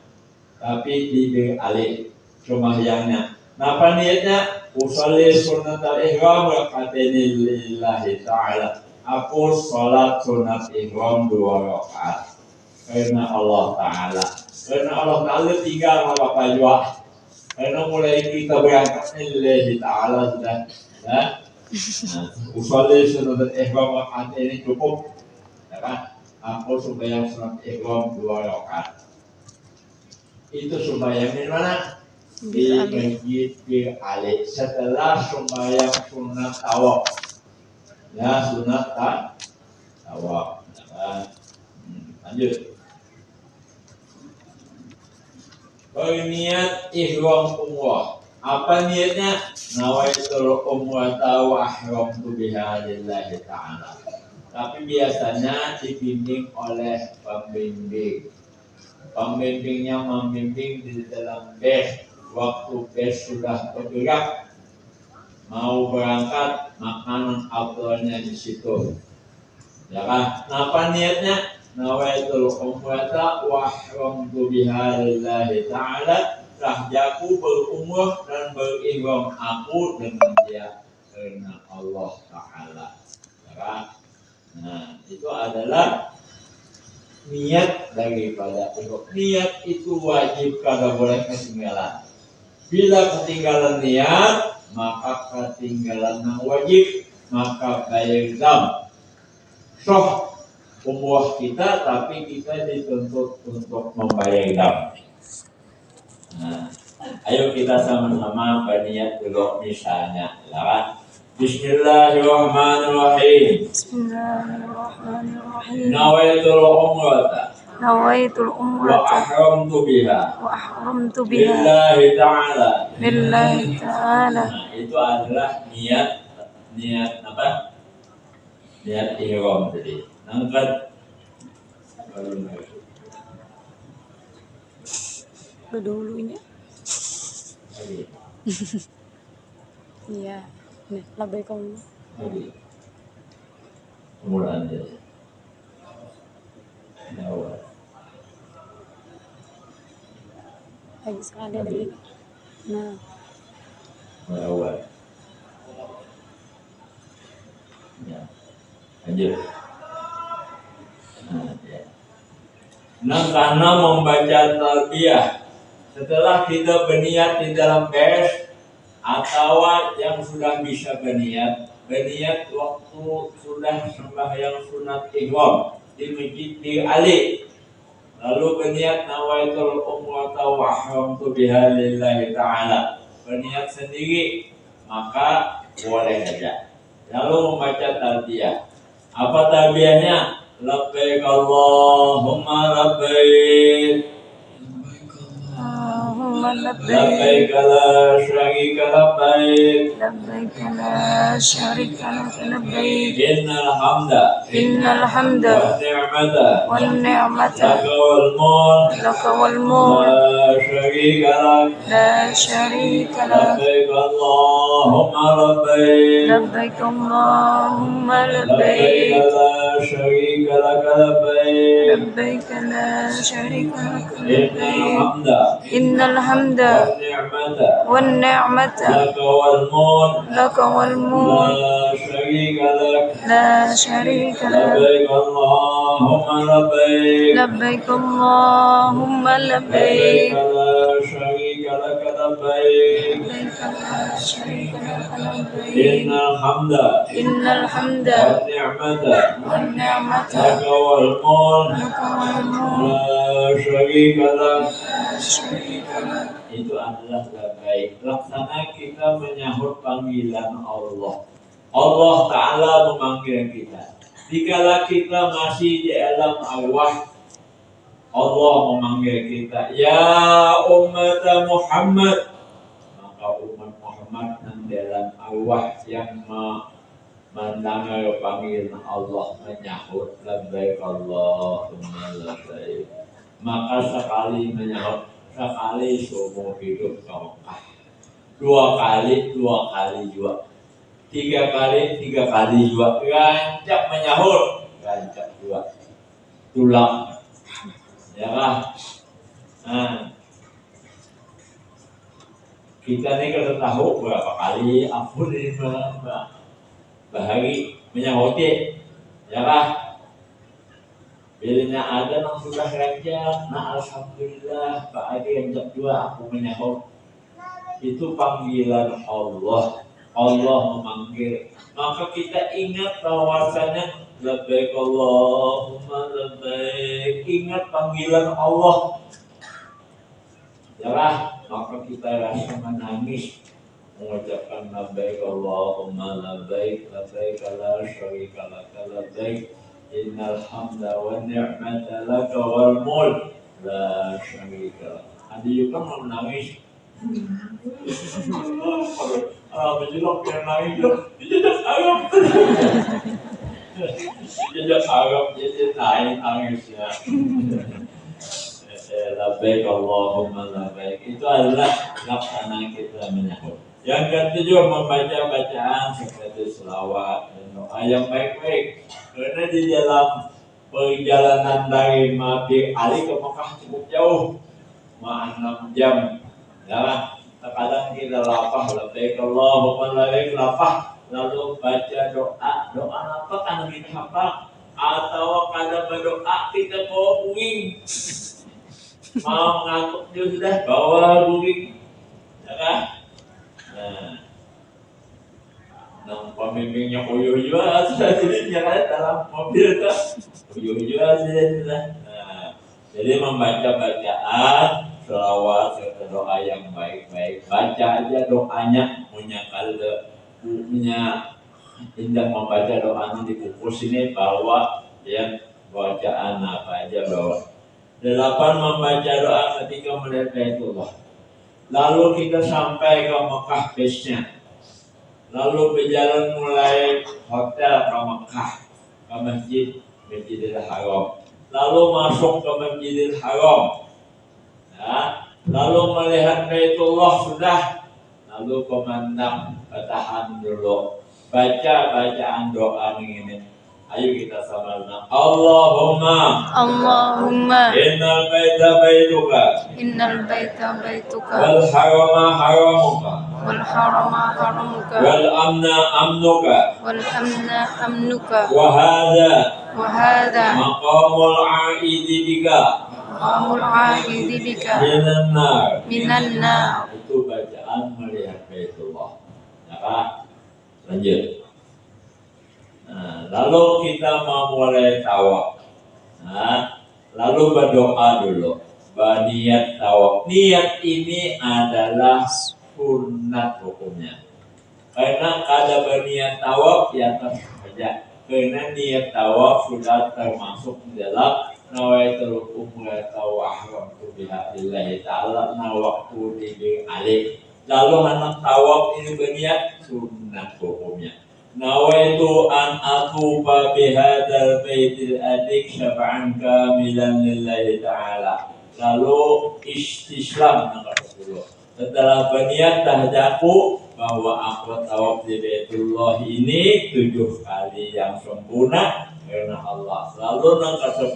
tapi di Ali sembahyangnya. Napa niatnya? Usolli sunat al-ihram rakataini lillahi ta'ala. Aku sholat sunat ihram 2 rakaat karena Allah Ta'ala. Karena Allah Ta'ala tinggal apa jua. Karena mulai kita berangkat lillahi ta'ala sudah. Ya? Usolli sunat al-ihram rakataini cukup. Ya kan? Aku sembahyang sunat ihram 2 rakaat. Itu sembahyang di mana? di Masjid Bir Ali setelah sembahyang sunat tawaf. Ya, sunat tawaf. Lanjut. Niat ihram umrah. Apa niatnya? Nawaitul umrata wa ahramtu biha lillahi ta'ala. Tapi biasanya dibimbing oleh pembimbing. Pembimbingnya membimbing di dalam bus. Waktu bus sudah bergerak mau berangkat, makanan afdalnya di situ. Ya kan? Apa niatnya? Nawaitul umrata wa ahramtu biha lillahi ta'ala. Rahjaku berumrah dan berihram aku dengan dia karena Allah Ta'ala. Ya kan? Nah, itu adalah niat daripada ihram. Niat itu wajib, kada boleh ketinggalan. Bila ketinggalan niat, maka ketinggalan yang wajib, maka bayar dam. Soh umrah kita, tapi kita dituntut untuk membayar dam. Nah, ayo kita sama-sama berniat dulu misalnya, lah. Bismillahirrahmanirrahim. Bismillahirrahmanirrahim. Nawaitul umrata Nawaitul wa umrata ahramtu biha wa ahramtu biha lillahi ta'ala. lillahi ta'ala. Nah, itu adalah niat apa? Niat ihram tadi. Angkat Kedulunya. lagi. Iya. Nih, labbaik Allah. Lagi. Kemudian dia. Awal. Lagi sekali lagi. Nah, Awal. Ya. Lanjut. Nah, ya. Nah, karena membaca talbiyah setelah kita berniat di dalam bus atau yang sudah bisa berniat waktu sudah sembahyang sunat ihram di Masjid Bir Ali, lalu berniat nawaitul umrata wa ahramtu biha lillahi ta'ala, berniat sendiri, maka boleh saja. Lalu membaca talbiyah. Apa talbiyahnya? Labbaik Allahumma labbaik. Allahumma Labbaik labbaik. la syarika labbaik. Labbaik la syarika lak labbaik. Innal hamda Innal hamda wan ni'mata wan ni'mata laka wal mulk laka wal mulk la syarika lak. la syarika lak. Labbaik Allahumma labbaik. Labbaik Allahumma Labbaik labbaik. la syarika lak labbaik. Labbaik la syarika lak Innal labbaik. hamda Innal hamda wan ni'mata wan ni'mata laka wal mulk laka wal mulk la syarika lak. la syarika lak. Labbaik Allahumma labbaik. Labbaik Allahumma Labbaik labbaik. la syarika lak labbaik. Labbaik la syarika lak labbaik. Innal hamda Innal hamda wan ni'mata wan ni'mata laka wal mulk laka wal mulk la syarika lak. la syarika lak. Itu adalah labbaik. Laksana kita menyahut panggilan Allah. Allah Ta'ala memanggil kita. Dikala kita masih di alam arwah, Allah memanggil kita, ya umat Muhammad. Maka umat Muhammad yang dalam arwah yang mendengar panggilan Allah menyahut labbaik Allahumma labbaik. Maka sekali menyahut, sekali seumur hidup songkah. Dua kali juga. Tiga kali juga. Rancak menyahut, rancak juga. Tulang. Ya kan? Nah, kita ini kalau tahu berapa kali ampun ini bahari menyahuti, ya kan? Bilanya ada yang sudah rancak, nah alhamdulillah Pak Adi rancak juga aku menyahut. Itu panggilan Allah. Allah memanggil. Maka kita ingat bahwasanya labbaik Allahumma labbaik. Ingat panggilan Allah. Ya lah. maka kita rasa menangis mengucapkan labbaik Allahumma labbaik labbaik la syarika lak labbaik innal hamda wan ni'mata lak wal mulk la syarika lak. Ada juga mau menangis. Menjelok yang nangis itu jejak Arab. Jejak Arab jadi naik nangisnya. Labbaik Allahumma labbaik itu adalah laksana kita menyahut. Yang ketujuh membaca bacaan seperti selawat dan doa yang baik-baik. Karena di dalam perjalanan dari Mabir Ali ke Mekah cukup jauh, 6 jam. Ya, terkadang kita lapar, labbaik Allahumma labbaik lapar, lalu baca doa apa kan kita hafal, atau kadang berdoa kita bawa puing. Mau ngantuk dia sudah bawa guling, ya kan? Nah, pemimpinnya koyo juga sudah jadi kan dalam mobil kan, koyo juga sudah. Jadi membaca bacaan, selawat serta doa yang baik-baik. Baca aja doanya, punya indah membaca doa di buku sini bawa yang bacaan apa aja bawa. 8 membaca doa ketika melihat Baitullah. Lalu kita sampai ke Mekah base-nya. Lalu berjalan mulai hotel ke Mekah, ke Masjidil Haram. Lalu masuk ke Masjidil Haram. Ya, lalu melihat Baitullah sudah. Lalu komandang bertahan dulu. Baca bacaan doa ini. Ayo kita sama-sama. Allahumma innal baita baituka wal harama haramuka wal amna amnuka wa hadha maqamul aidi bika minan nar. Itu bacaan melihat Baitullah. Nah, lanjut. Lalu kita mau mulai tawaf. Lalu berdoa dulu. Berniat tawaf. Niat ini adalah sunat hukumnya. Karena ada berniat tawaf di atas saja. Karena niat tawaf sudah termasuk dalam nawaitul umrah tawaf billahi ta'ala nawaktu di alif. Lalu anak tawaf ini berniat sunat hukumnya. Nawaitu an atufa bihadzal baitil atiq syafa'an kamilan lillahi ta'ala. Lalu istislam nomor 10. Setelah berniat tahdaku bahwa aku tawaf di Baitullah ini 7 kali yang sempurna karena Allah. Lalu nomor 10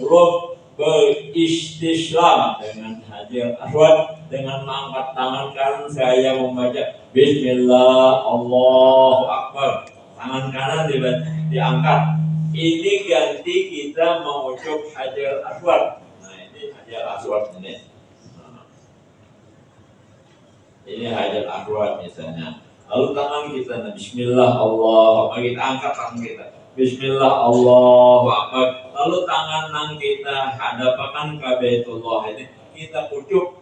beristislam dengan hajar aswad, dengan mengangkat tangan kanan saya membaca Bismillah Allahu Akbar. Tangan kanan diangkat. Ini ganti kita mengucap hajar aswad. Nah ini hajar aswad ini. Ini hajar aswad misalnya. Lalu tangan kita, Bismillah Allahu Akbar. Kita angkat tangan kita. Bismillah Allahu Akbar. Lalu tangan kita hadapan ke Baitullah ini kita kucuk.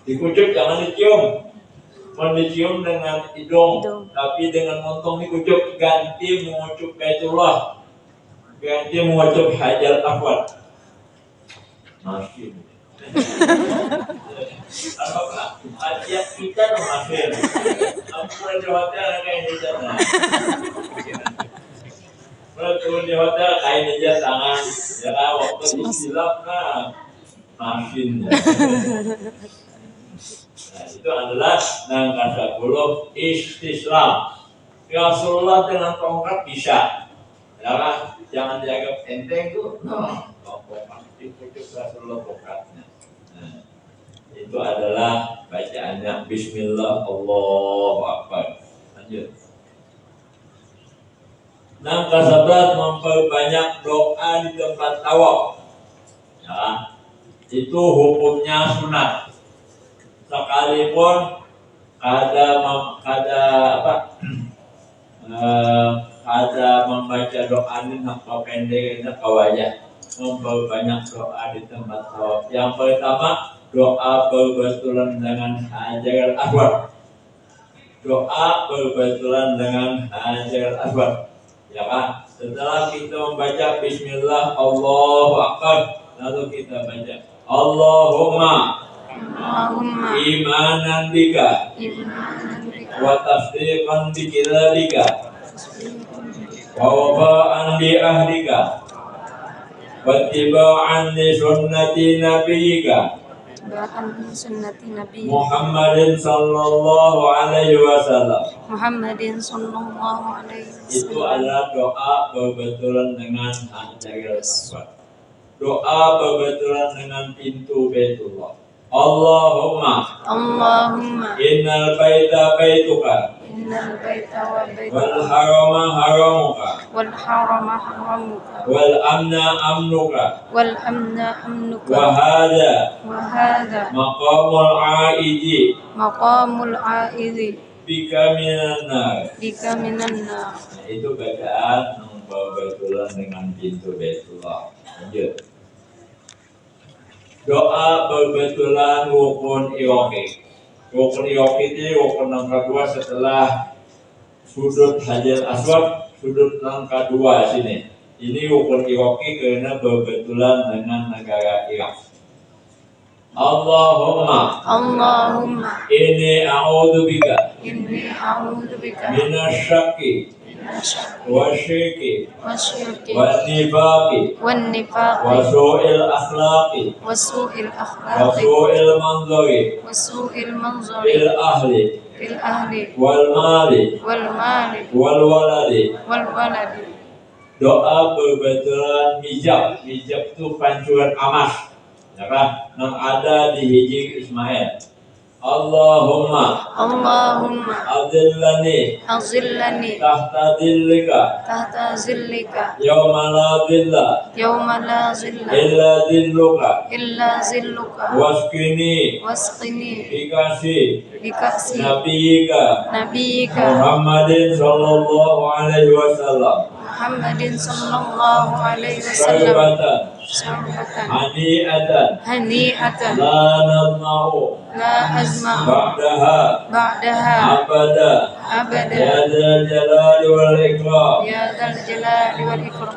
Dikucuk jangan dicium. Dicium dengan hidung, tapi dengan montong dikucuk. Ganti mengucuk Baitullah, ganti mengucuk hajar aswad. Masih. Apa? Ajak kita masih. Apa di hotel kayak di sana? Kalau di hotel kain aja tangan, ya waktu istilaf masin. Nah, itu adalah nangka 10 istislam. Rasulullah dengan tongkat bisa, ya jangan dianggap enteng tuh. Tongkat dikucuk Rasulullah tongkatnya. Nah, itu adalah bacaannya Bismillah Allahu Akbar. Lanjut. Nangka 11 memperbanyak doa di tempat tawaf. Ya, itu hukumnya sunat. Sekalipun ada membaca doa ini nampak pendek ini kawajah memperbanyak doa di tempat tawaf. Yang pertama doa berbetulan dengan Hajar Aswad. Doa berbetulan dengan Hajar Aswad. Ya kan? Setelah kita membaca Bismillah Allahu Akbar, lalu kita baca Allahumma Allahumma imanan bika imanan bika wa tasdiqan bi kitabika wa wa wafa'an bi ahdika wa ittiba'an li sunnati nabiyyika tibaan sunnati Nabi Muhammadin sallallahu alaihi wasallam. Muhammadin sallallahu alaihi Itu wasallam. adalah doa berbetulan dengan Hajarul Aswad. Doa berbetulan dengan pintu Baitullah. Allahumma Allahumma innal baita baituka innal baita wa wal baita harama haramuka wal harama haramuka wal amna amnuka wal amna wa amnuka hadha wa hadha maqamul aidi maqamul aidhi bika minan nar. bika minan nar. Itu bacaan berbetulan dengan pintu Baitullah. Lanjut. Doa berbetulan rukun iroki. Rukun iroki itu rukun yang kedua setelah sudut Hajar Aswad, sudut yang kedua sini. Ini rukun iroki karena berbetulan dengan negara Irak. Allahumma Allahumma inni a'udzubika inni a'udzubika minasyakki wasyirki wasyirki wan nifaqi wan wa nifaqi su'il akhlaqi wa su'il wa akhlaqi su'il manzari wa su'il manzari bil ahli fil ahli wal mali wal mali wal waladi. wal waladi. Doa berbetulan mijab. Mijab itu pancuran emas, ya kan? Yang ada di hijri Ismail. Allahumma Allahumma adillani azillani tahta dillika tahta zillika yawma la dilla yawma la zilla illa dilluka illa zilluka waskini wasqini bikasi bikasi nabiyika nabiyika Muhammadin sallallahu alaihi wasallam Muhammadin sallallahu alaihi wasallam syarbatan syarbatan hani'atan hani'atan la nadma'u la azma ba'daha ba'daha abada abada ya dzal jalali wal ikram. ya dzal jalali wal ikram.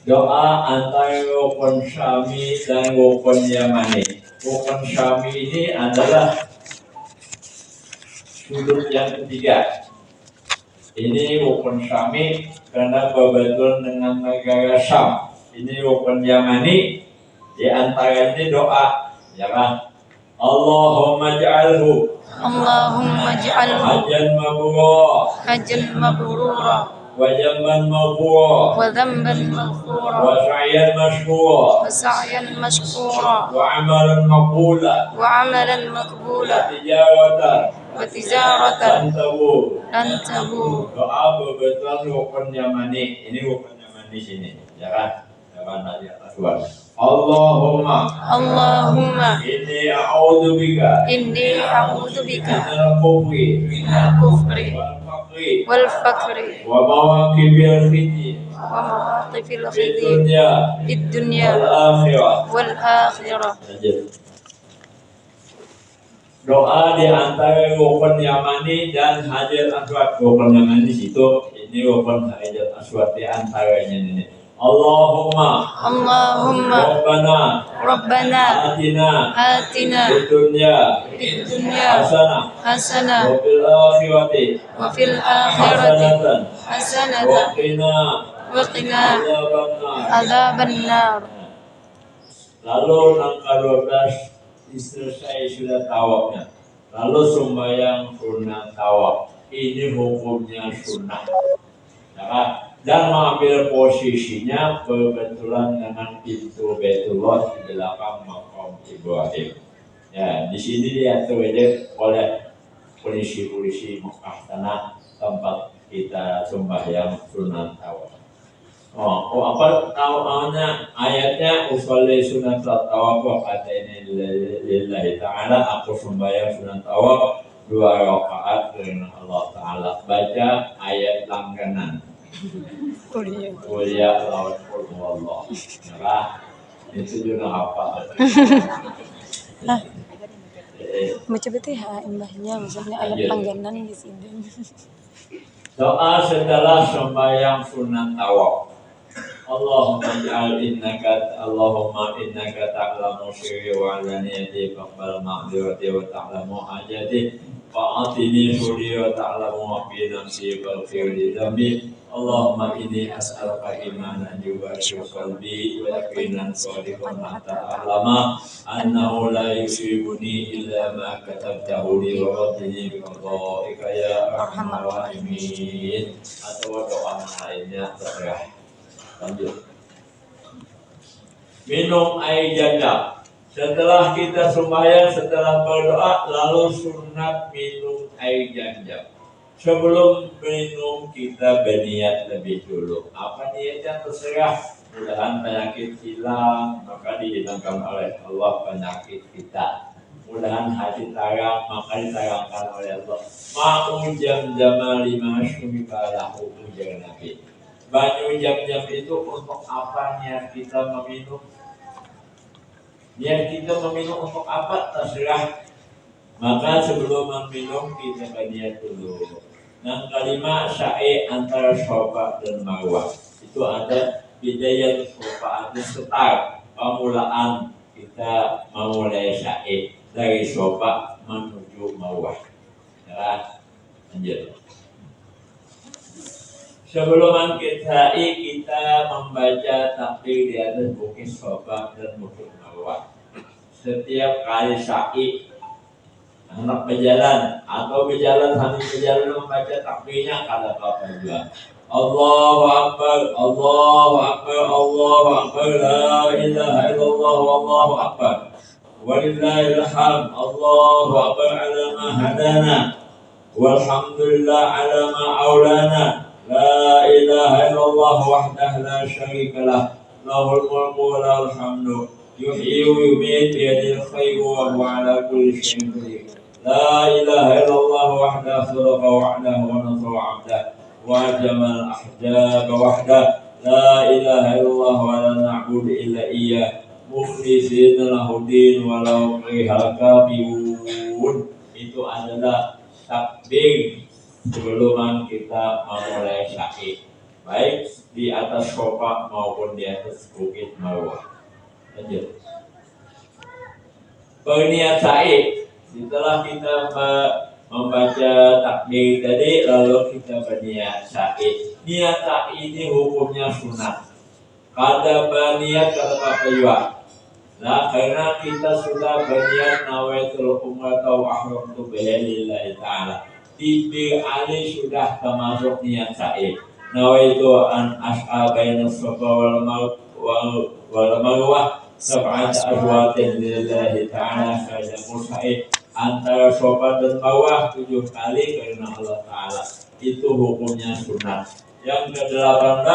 Doa antara rukun Syami dan rukun Yamani. Rukun Syami ini adalah sudut yang ketiga. Ini rukun Syami karena berbetul dengan negara Syam. Ini rukun Yamani. Di antara ini doa, ya kan? Allahumma ja'alhu Allahumma ij'alhu hajjan mabrura hajjan mabrura wa jamban maghfura wa dhanban maghfura wa sa'yan mashkura wa sa'yan mashkura wa amalan maqbula wa amalan maqbula tijaratan wa tijaratan tantabu. lan tabur. Doa berbetulan rukun Yamani. Ini rukun Yamani sini, ya kan? Ya kan tadi atas luar. Allahumma Allahumma inni a'udzubika inni a'udzubika minal kufri minal kufri wal faqri wal fakri wa mawaqibil khizyi wa mawaqifil fid khizyi dunya fid wal dunya akhirah. wal akhirah. Lanjut. Doa di antara rukun Yamani dan Hajar Aswad. Rukun Yamani situ, ini rukun Hajar Aswad di antaranya ini. Allahumma Allahumma Rabbana Rabbana atina atina fid dunya fid dunya hasanah hasanah wa fil akhirati wa fil akhirati hasanatan wa hasanatan qina wa qina adzabannar. adzaban nar. Lalu angka 12 selesai sudah tawafnya. Lalu sembahyang sunat tawaf. Ini hukumnya sunnah. Ya kan? Dan mengambil posisinya berbetulan dengan pintu Baitullah di belakang makam Ibrahim. Ya, di sini diatur oleh polisi-polisi Mekah tanah tempat kita sembahyang sunat tawaf. Apa tahunya ayatnya usolli sunat tawaf kata ini lillahi ta'ala, aku sembahyang sunat tawaf 2 rakaat karena Allah Ta'ala. Baca ayat langganan. Kuliah lawan Allah. Nah, Itu juga apa? Hah, macam itu ya imbahnya, maksudnya ayat pangganan di sini. Doa setelah sembahyang sunat tawaf. Allahumma innaka ta'lamu sirri wa alaniyati faqbal ma'dzurati wa ta'lamu hajati fa'atini suri wa ta'lamu wa fi nafsi faghfir li dhanbi. Allahumma inni as'aluka imanan yughashshiru qalbi wa yaqinan shadiqan hatta a'lama annahu la yusibuni illa ma katabtahu li wa radini bi qada'ika ya arhamar rahimin. Atau doa lainnya terserah. Lanjut. Minum air janda. Setelah kita sembahyang, setelah berdoa, lalu sunat minum air janda. Sebelum minum kita berniat lebih dulu. Apa niatnya terserah. Mudahan penyakit hilang, maka dihilangkan oleh Allah penyakit kita. Mudahan hati tarang, maka ditarangkan oleh Allah. Ma'u jam-jama lima syumibalahu ujar Nabi. Banyu jam-jam itu untuk apa niat kita meminum? Niat kita meminum untuk apa? Terserah. Maka sebelum meminum kita berniat dulu. Yang kelima, sya'i antara Safa dan Marwah. Itu ada bidayah Safa, ada start permulaan kita memulai sya'i dari Safa menuju Marwah. Ya, lanjut. Sebelum kita membaca takbir di atas bukit Safa dan bukit Marwah. Setiap kali sya'i anak berjalan atau berjalan sambil berjalan membaca takbirnya kata Bapak juga. Allahu Akbar, Allahu Akbar, Allahu Akbar, la ilaha illallah, Allahu Akbar. Walillahil hamd, Allahu Akbar ala ma hadana. Walhamdulillah ala ma aulana. La ilaha illallah wahdah la syarika lah. Lahul mulku wa lahul hamdu. Yuhyi wa yumiit biyadil khairu wa huwa ala kulli syai'in qadir. La ilaha illallah wahdah sadaqa wa'dah wa nasra 'abdah wa jamal ahzab wahdah. La ilaha illallah wa la na'budu illa iyyah mukhlishina lahud-din wa law karihal kafirun. Itu adalah takbir sebelum kita memulai sya'i, baik di atas Safa maupun di atas bukit Marwah. Lanjut. Berniat sya'i. Setelah kita membaca takbir tadi, lalu kita berniat sya'i. Niat sya'i ini hukumnya sunat. Kada berniat kata Bapak juga. Nah, karena kita sudah berniat nawaitul umrah atau ahramtu bihi lillahi ta'ala. Tibi ali sudah termasuk niat sya'i. Nawaitu an as'a baina Safa wal Marwah sab'at ajwatin lillahi ta'ala. Saya musai antara Safa dan Marwah 7 kali karena Allah Ta'ala. Itu hukumnya sunat. Yang ke-18,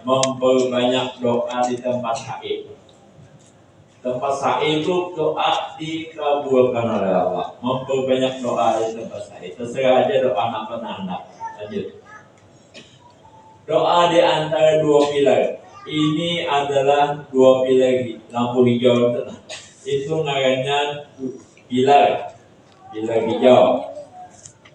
memperbanyak doa di tempat sya'i. Tempat sya'i itu doa dikabulkan oleh Allah. Memperbanyak doa di tempat sya'i. Terserah aja doa apa anda. Lanjut. Doa di antara dua pilar. Ini adalah dua pilar lampu hijau tengah. Itu namanya pilar hijau.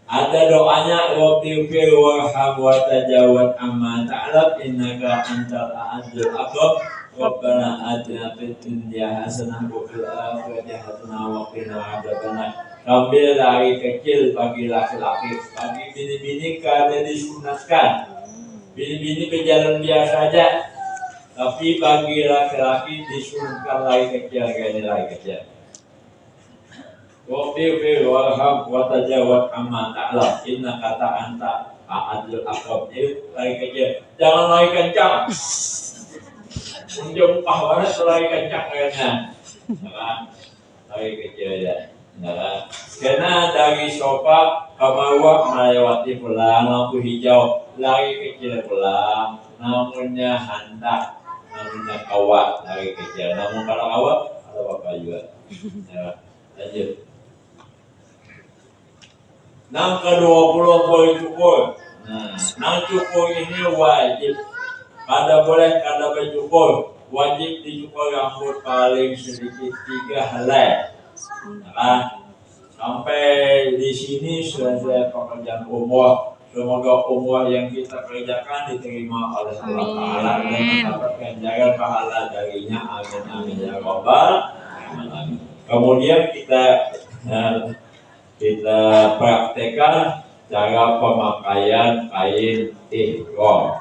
Ada doanya waqtifir warham wa tajawad amma ta'lab innaka antal a'adzul aqrab. Rabbana atina fid dunya hasanah wa fil akhirati hasanah wa qina adzabannar. Sambil dari kecil bagi laki-laki, bagi bini-bini kada disunatkan. Bini-bini berjalan biasa saja. Tapi bagi laki-laki disunatkan lagi kecil kayak lagi kecil. Waqtifir warham wa tajawad amma ta'lab innaka anta a'adzul aqrab. Itu lagi kecil. Jangan lagi kencang. Unjuk banget lagi kencang kayaknya, lagi kecil ya. Karena dari Safa ke Marwah melewati pulang lampu hijau, lagi kecil pulang, namanya hantar, namanya kawat, lagi kecil. Namun kalau kawat ada Bapak juga. Ya, lanjut. Yang ke-20 boleh cukur. Nah, cukur ini wajib. Kada boleh kada bercukur. wajib dicukur rambut paling sedikit 3 helai. Nah, sampai di sini selesai pekerjaan umroh. Semoga umroh yang kita kerjakan diterima oleh Allah Ta'ala dan mendapatkan ganjaran pahala darinya. Amin amin ya rabbal alamin. Kemudian kita praktekkan cara pemakaian kain ihram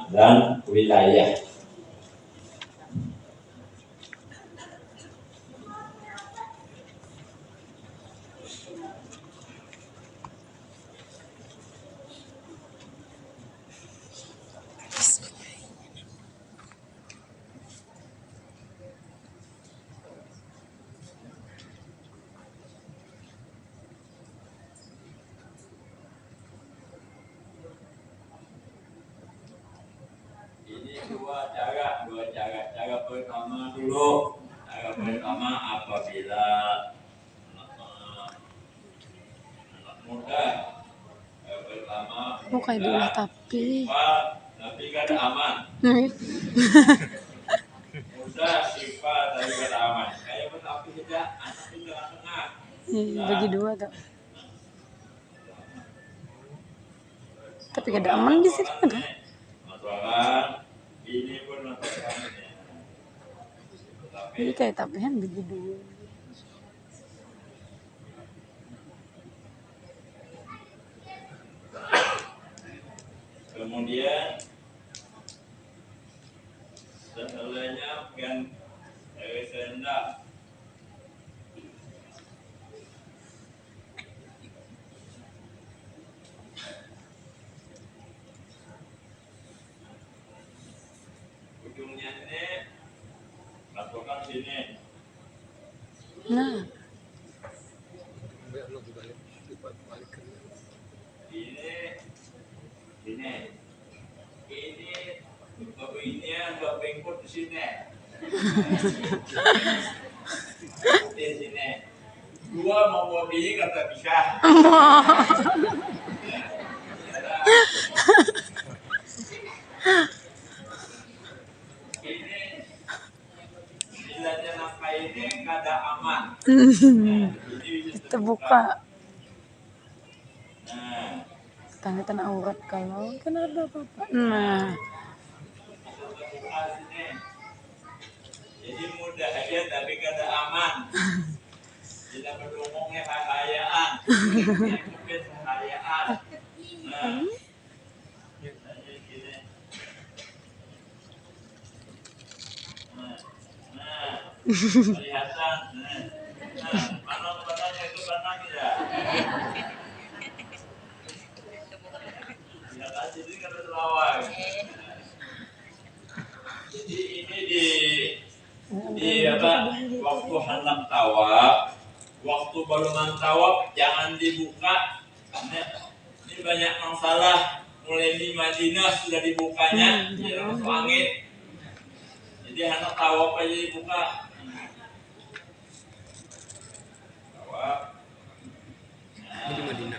dan wilayah. Ini dua cara. Cara pertama dulu. Cara pertama apabila anak muda. Cara pertama. Kayak dulu tapi kan aman. Muda sifat tapi kan aman. Kayak tapi tidak anak di tengah-tengah. Bagi dua tuh. Tapi gak ada aman di situ kan? Ini pun Jadi kayak tapihan bagi dua. Kemudian setelahnya kan sendal. Ujungnya ini masukkan sini. Nah, ini dua pengkut di sini. Di sini. Dua mau beli kata bisa. Ini bilanya nafkah ini kada aman. kita buka Nah, tanda-tanda aurat kalau kan ada apa-apa. Nah, jadi mudah aja tapi kada aman. Tidak berhubungnya kekayaan. Mungkin kekayaan. Nah, kelihatan. Mana benarnya itu benar tidak? Lihat aja jadi kata selawat. Jadi ini di waktu hendak tawaf, waktu baluman tawaf jangan dibuka. Ini banyak masalah. Mulai di Madinah sudah dibukanya, jangan masuk angin. Jadi hendak tawaf aja dibuka. Di Madinah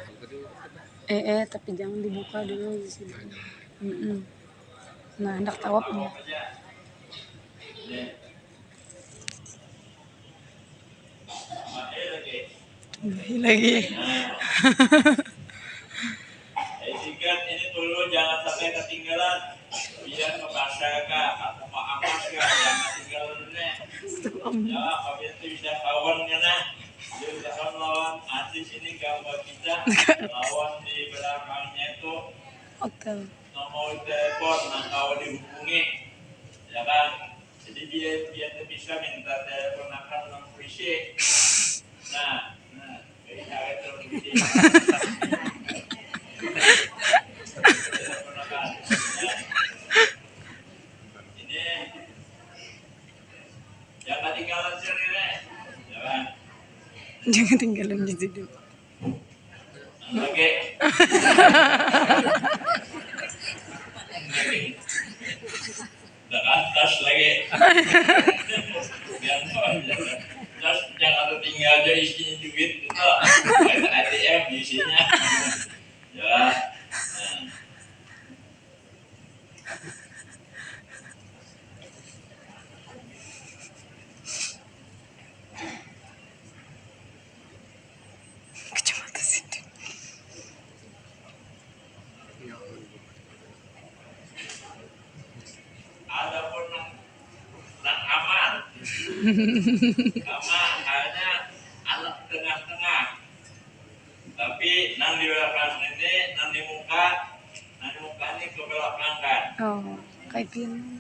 tapi jangan dibuka dulu di sini. Nah, hendak tawafnya. Lagi. Etiket ini dulu jangan sampai ketinggalan. Biar membahasakan atau amas jangan ketinggalan ini. Ya, apabila itu bisa kawan karena dia bisa lawan artis ini gambar kita lawan di belakangnya itu Hotel. nomor telepon yang kau dihubungi, ya kan? Jadi dia bisa minta telepon akan nomor polisi. Nah, jadi cara itu ini jangan tinggalan sendiri, ya kan? Jangan tinggalin di situ. Oke. Tas lagi. Jangan tinggal aja isinya duit itu. Ada ATM di isinya. Ya. Sama hanya anak tengah-tengah. Tapi nang di belakang ini, nang di muka ini ke belakang kan. Oh, kay Pin.